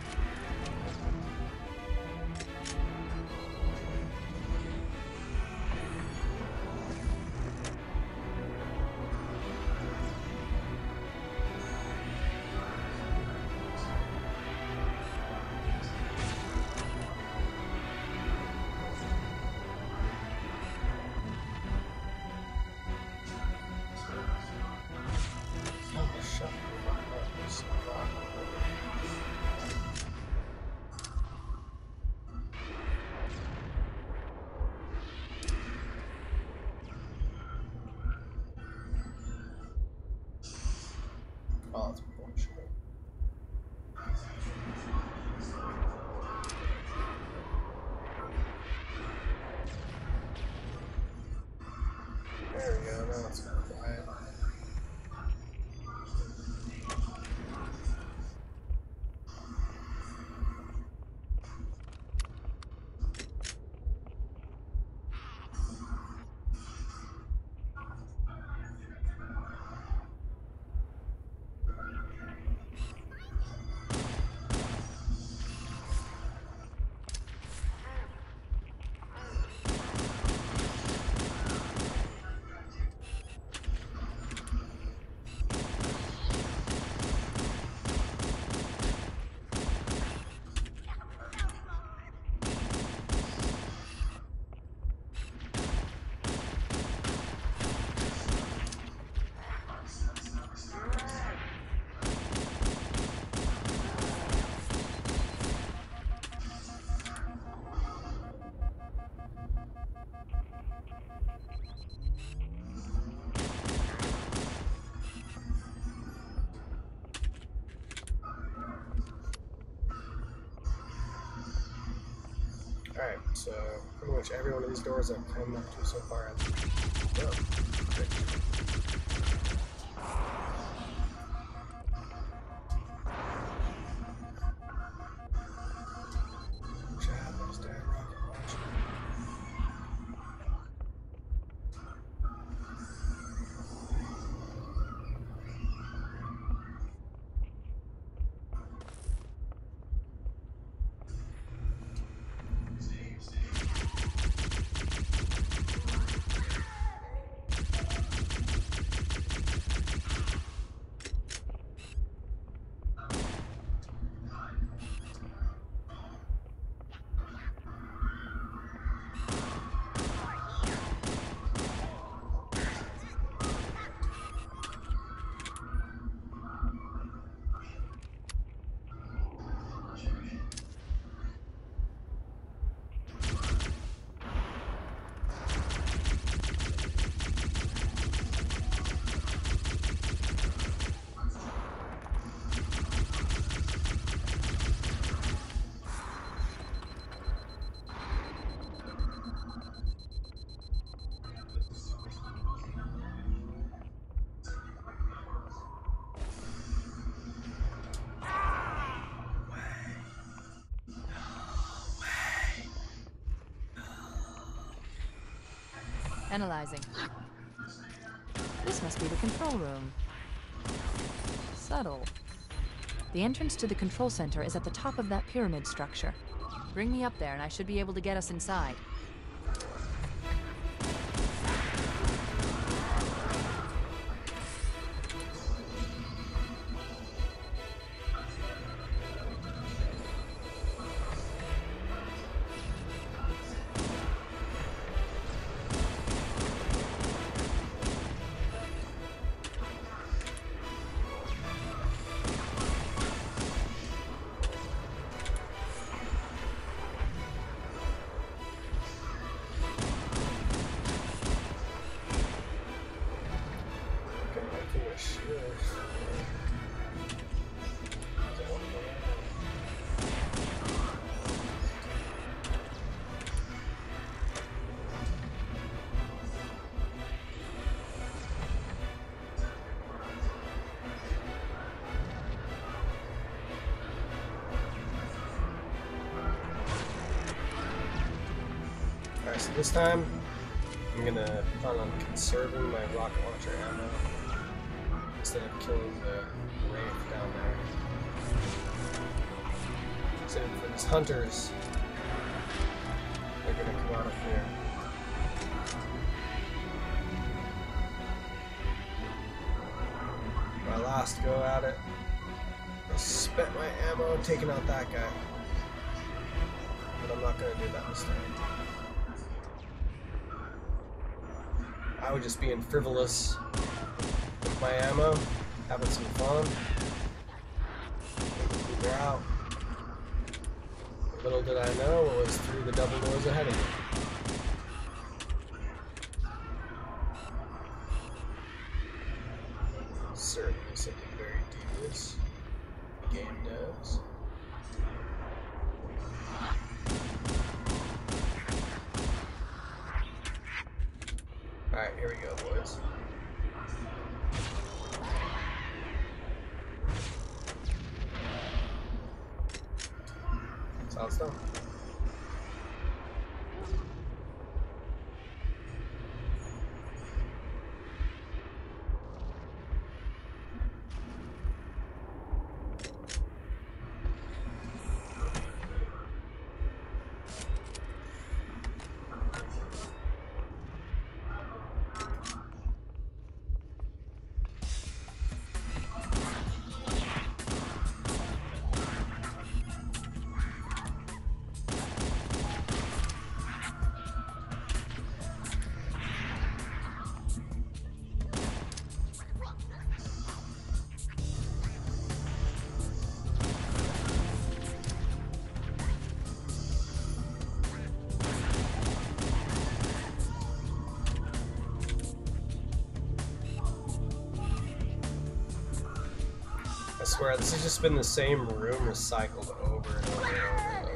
Oh, that's bullshit. There we go, now it's quiet. Alright, so pretty much every one of these doors I've come up to so far has... Oh, Analyzing. This must be the control room. Subtle. The entrance to the control center is at the top of that pyramid structure. Bring me up there and I should be able to get us inside. Alright, so this time I'm gonna plan on conserving my rocket launcher ammo instead of killing the Wraith down there. So for these hunters, they're gonna come out of here. My last go at it, I spent my ammo taking out that guy. But I'm not gonna do that this time. I was just being frivolous with my ammo, having some fun. They're out. Little did I know it was through the double doors ahead of me. Certainly something very devious. The game does. Alright, here we go, boys. Sounds done. I swear, this has just been the same room recycled over and over and over.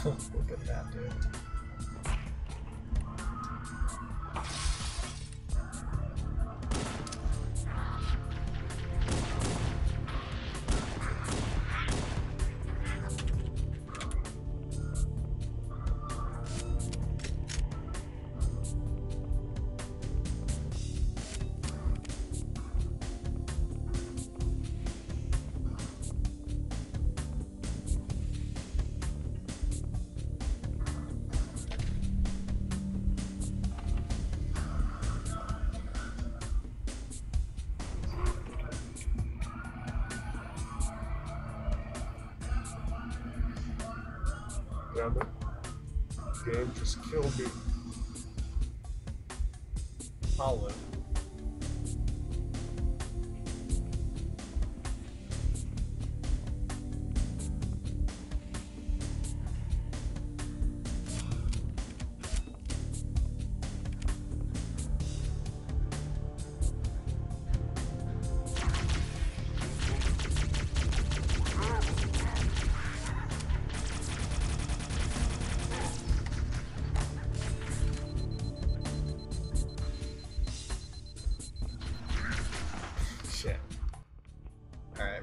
Look at that, dude. Damn it. The game just killed me. I'll live. Shit. Alright.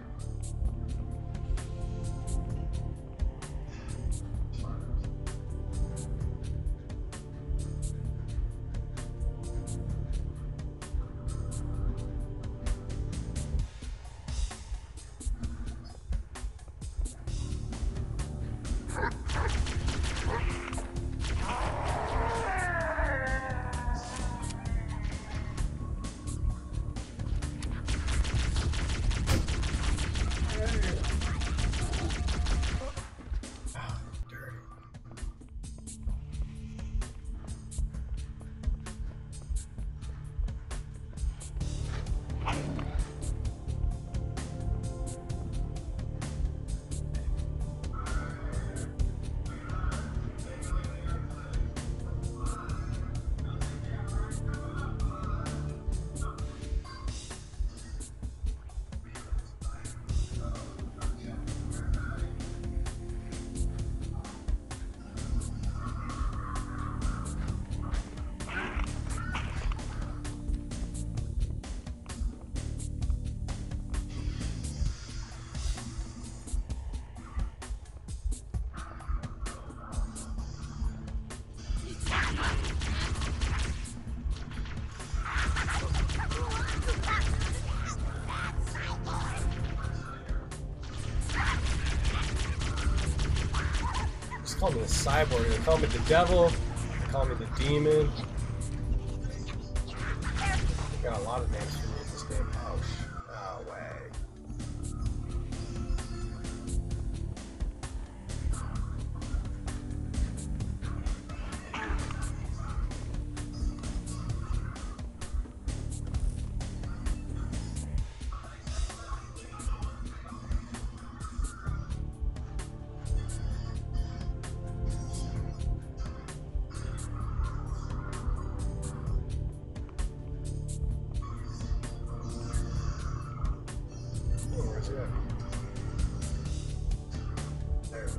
call me the cyborg. They call me the devil. They call me the demon. Got a lot of names for me in this game. Oh, no way. Where's it at? There it is.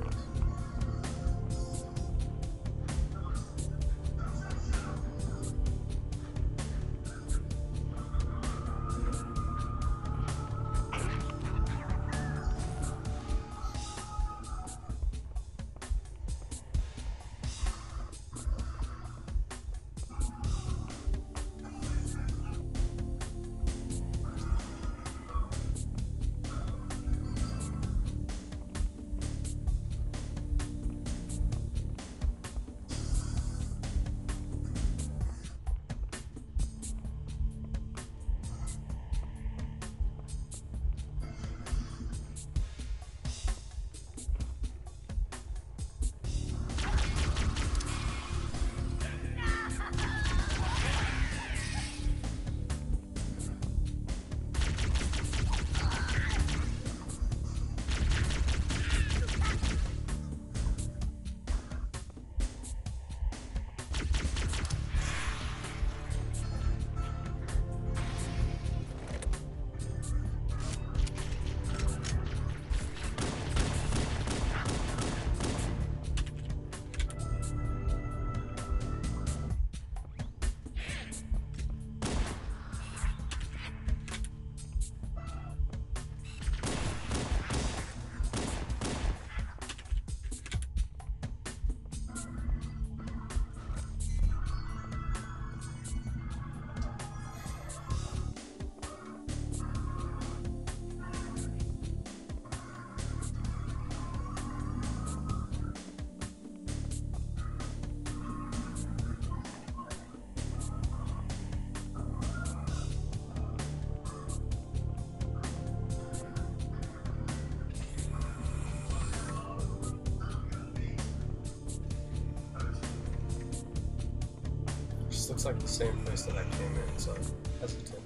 Looks like the same place that I came in, so hesitant.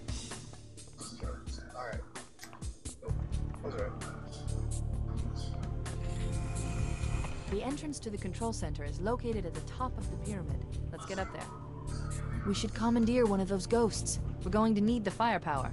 Alright. Oh, I was right. The entrance to the control center is located at the top of the pyramid. Let's get up there. We should commandeer one of those ghosts. We're going to need the firepower.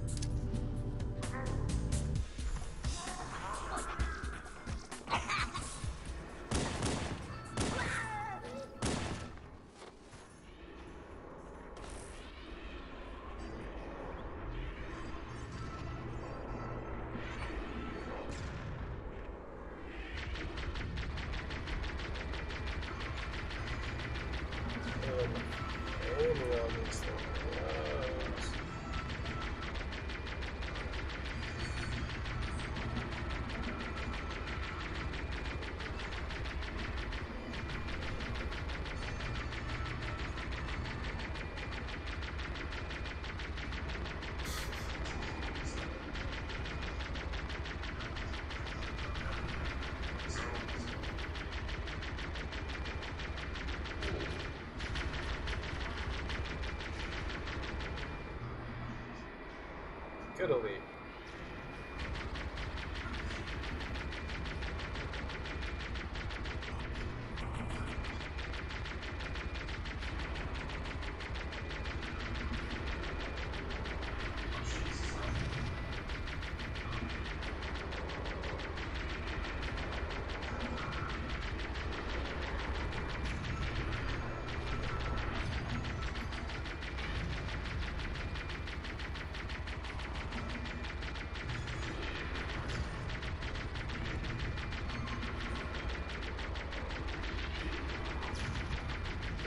Italy.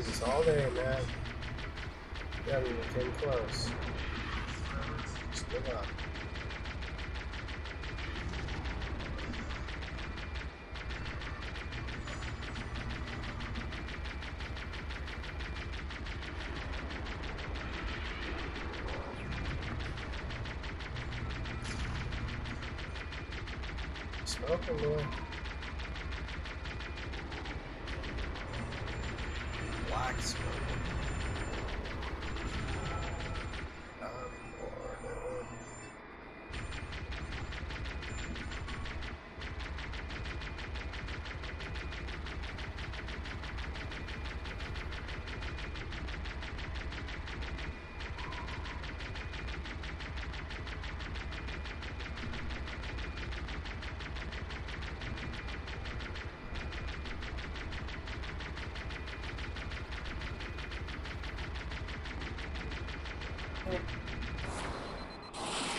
It's all there, man. Yeah, we came close. Still up. smoking, boy. Black smoke.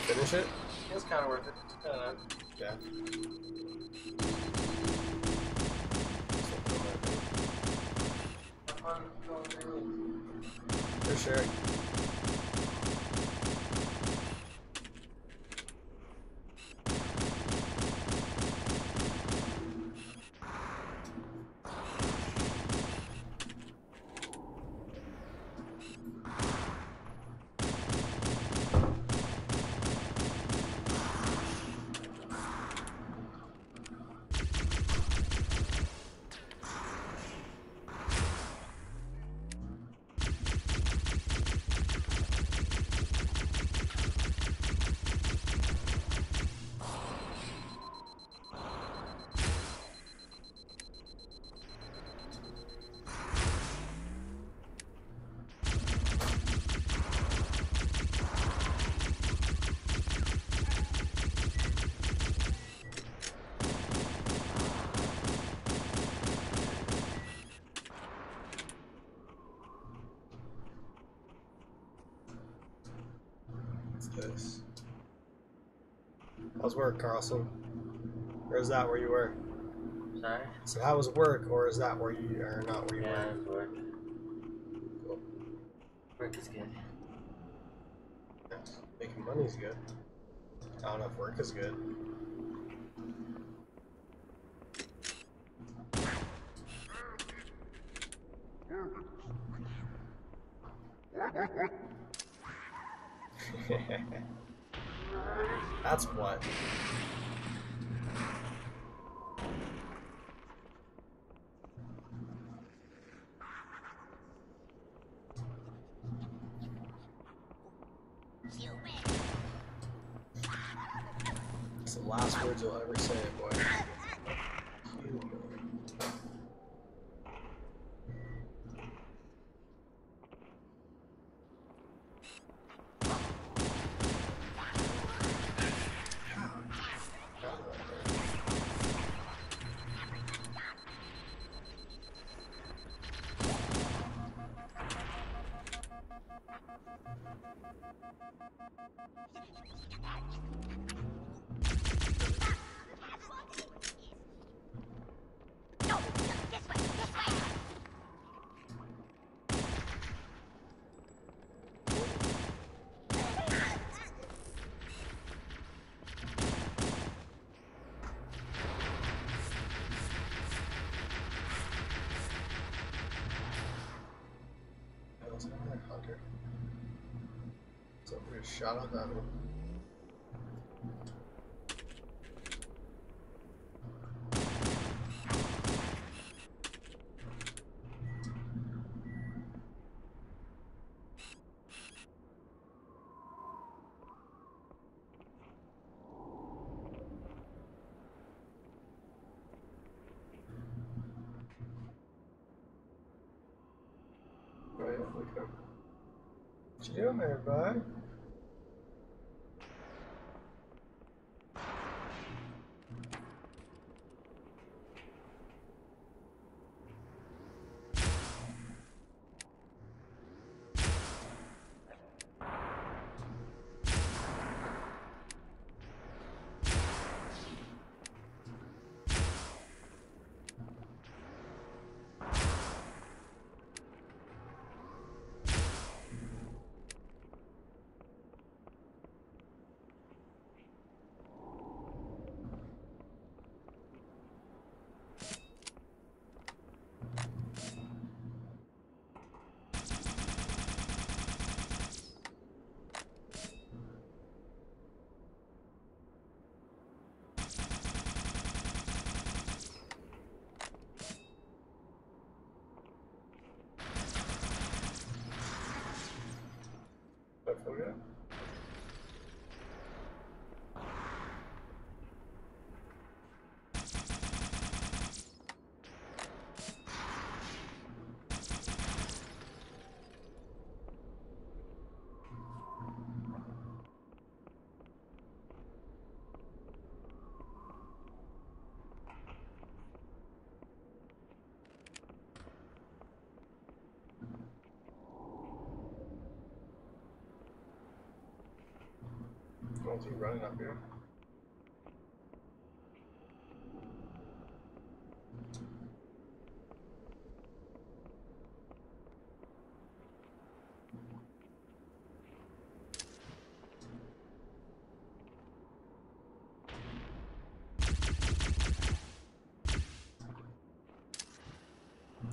Finish it? It's kind of worth it. I don't know. Yeah. For sure. This. How's work, Carlson? Or is that where you were? Sorry? So how was work, or is that where you are not where you Yeah, were? it's work. Cool. Work is good. Yeah. Making money's good. I don't know if work is good. That's what. It's the last words you'll ever say, boy. Hunter. Somebody just shot up at me. Right, look at him. What you doing there, bud? Oh, is he running up here?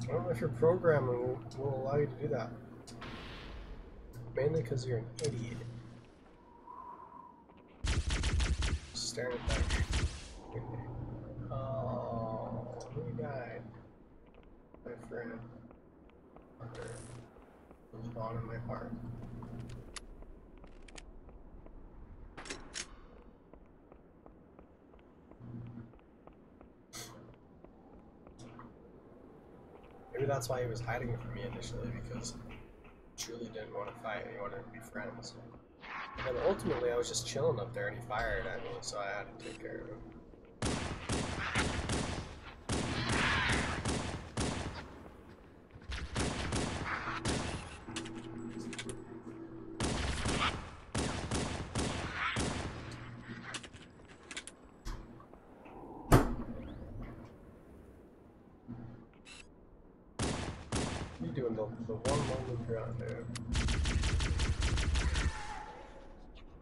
I don't know if your programming will allow you to do that. Mainly because you're an idiot. Staring at that. Oh, he died. My friend. Hunter was gone in my heart. Maybe that's why he was hiding from me initially, because he truly didn't want to fight, he wanted to be friends. And then ultimately I was just chilling up there and he fired at me, so I had to take care of him. You doing the one moment you're on there.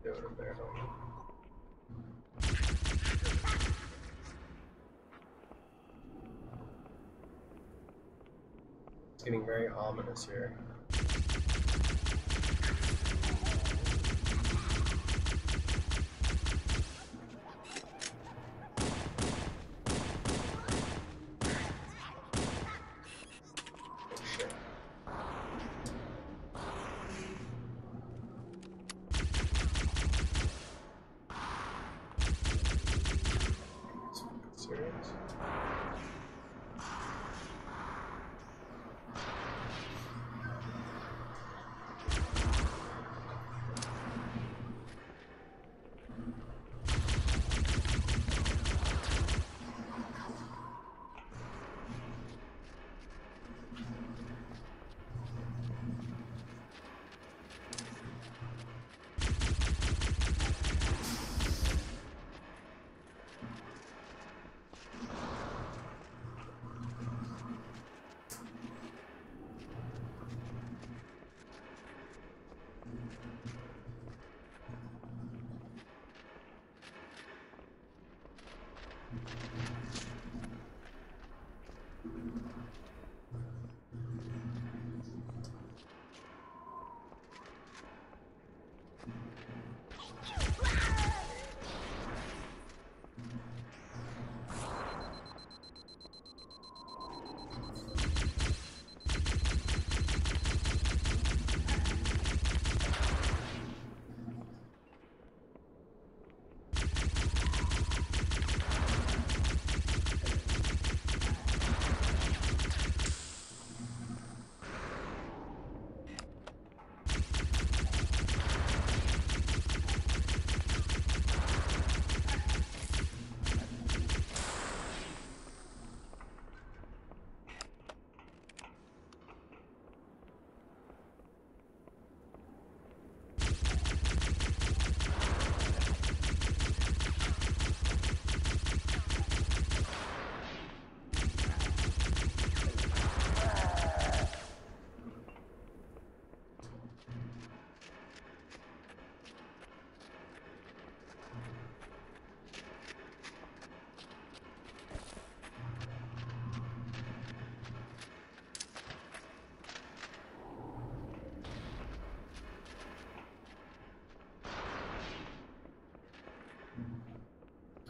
Do it up there, homie. It's getting very ominous here.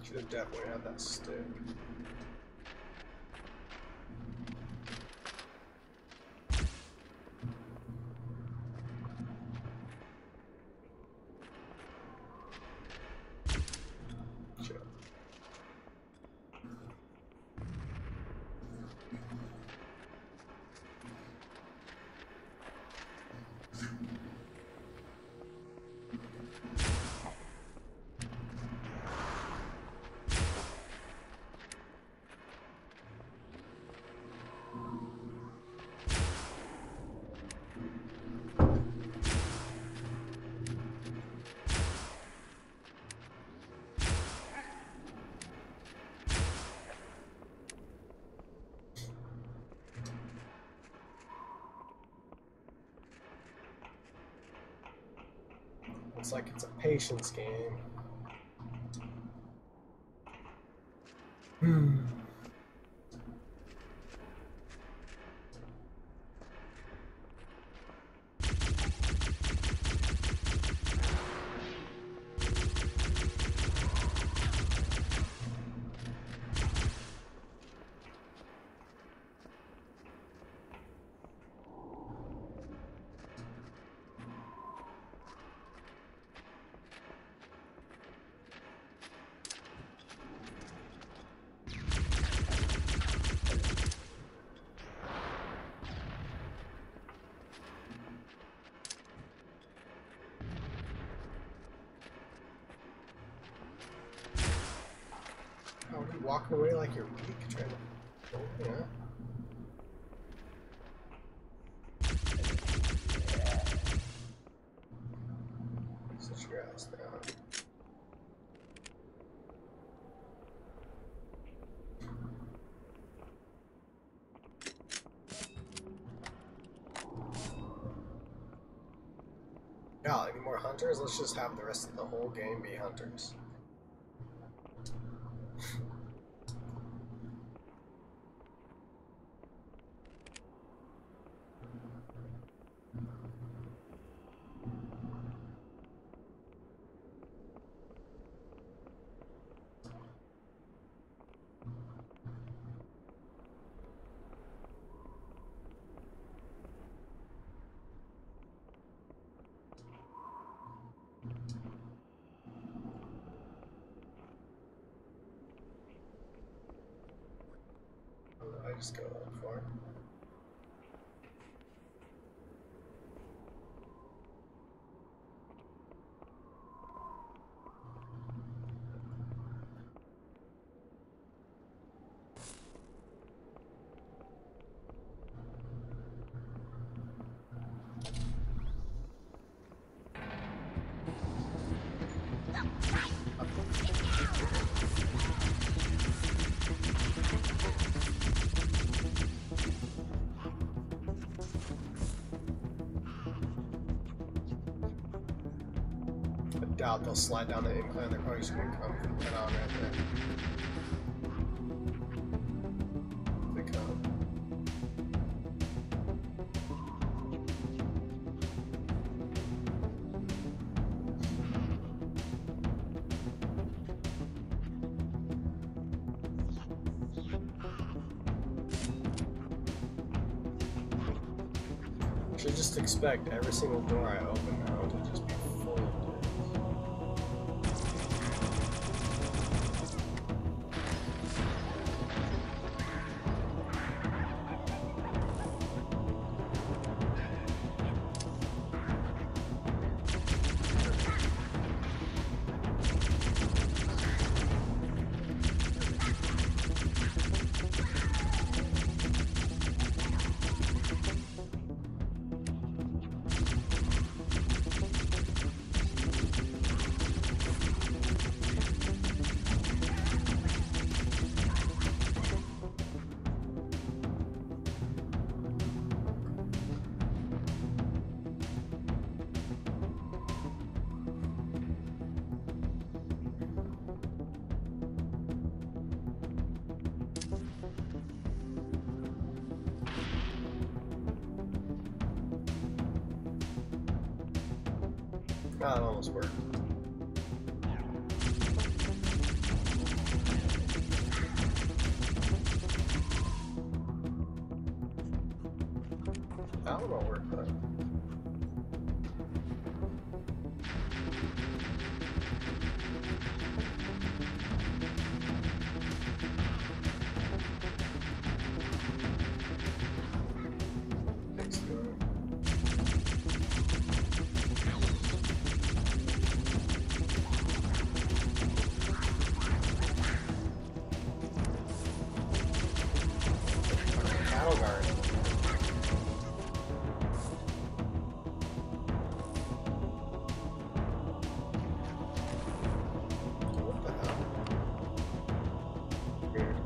Should have definitely had that stick. Shit. It's like it's a patience game. Oh, are you walking away like you're weak? Trying to... Oh, yeah. Sit your ass down. Yeah, any more hunters? Let's just have the rest of the whole game be hunters. I just go up for it. I doubt they'll slide down the incline. They're probably just gonna come head on right there. They come. Should just expect every single door I open now to just be full of dudes. Ah, it almost worked. That one won't work, though. Thanks, dude. Cattle guard. What the hell? Weird.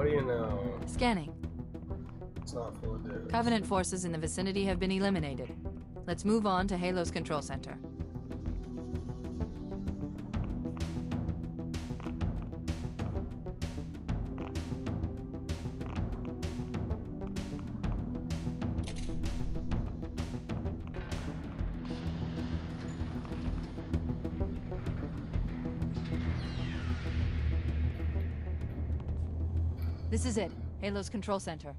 do you know? Scanning. It's not full of dudes. Covenant forces in the vicinity have been eliminated. Let's move on to Halo's control center. This is it. Halo's control center.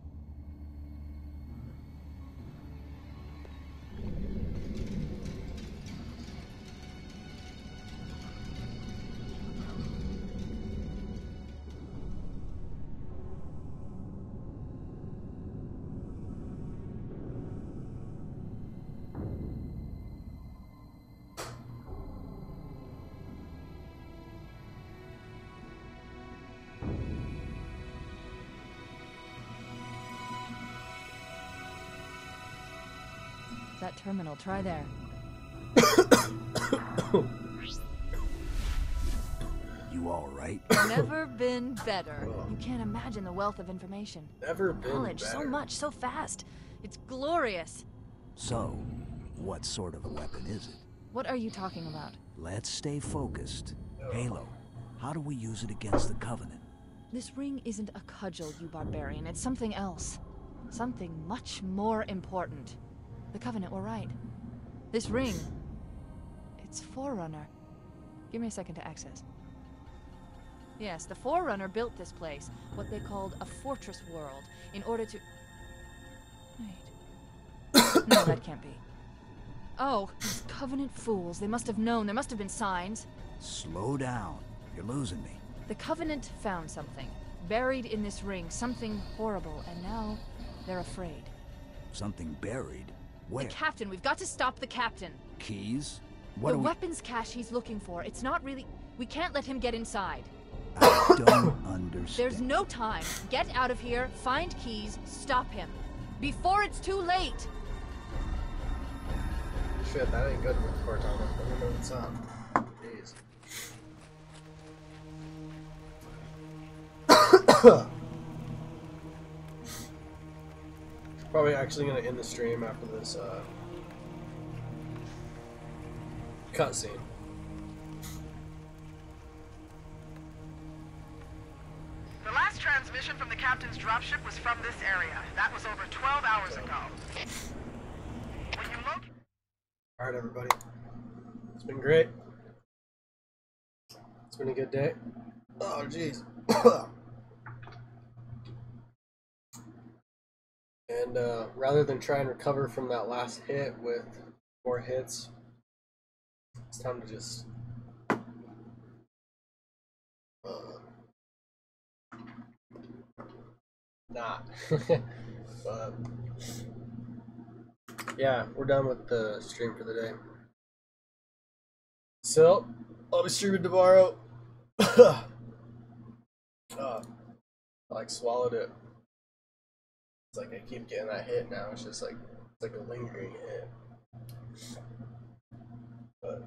That terminal, try there. You all right? Never been better. You can't imagine the wealth of information. Never been Knowledge, better. so much, so fast. It's glorious. So, what sort of a weapon is it? What are you talking about? Let's stay focused. Halo, how do we use it against the Covenant? This ring isn't a cudgel, you barbarian. It's something else. Something much more important. The Covenant were right. This ring, it's Forerunner. Give me a second to access. Yes, the Forerunner built this place, what they called a fortress world, in order to... Wait. No, that can't be. Oh, these Covenant fools. They must have known. There must have been signs. Slow down. You're losing me. The Covenant found something, buried in this ring, something horrible, and now they're afraid. Something buried? Where? The captain. We've got to stop the captain. Keys? What The do we... weapons cache he's looking for. It's not really... We can't let him get inside. I don't understand. There's no time. Get out of here, find keys, stop him. Before it's too late! Shit, that ain't good with Cortana. Let me know what's up. Jeez. Probably actually gonna end the stream after this cutscene. The last transmission from the captain's dropship was from this area. That was over 12 hours ago. When you look... Alright, everybody. It's been great. It's been a good day. Oh, jeez. And rather than try and recover from that last hit with more hits, it's time to just not. But yeah, we're done with the stream for the day. So I'll be streaming tomorrow. I like swallowed it. It's like I keep getting that hit now. It's just like it's like a lingering hit. But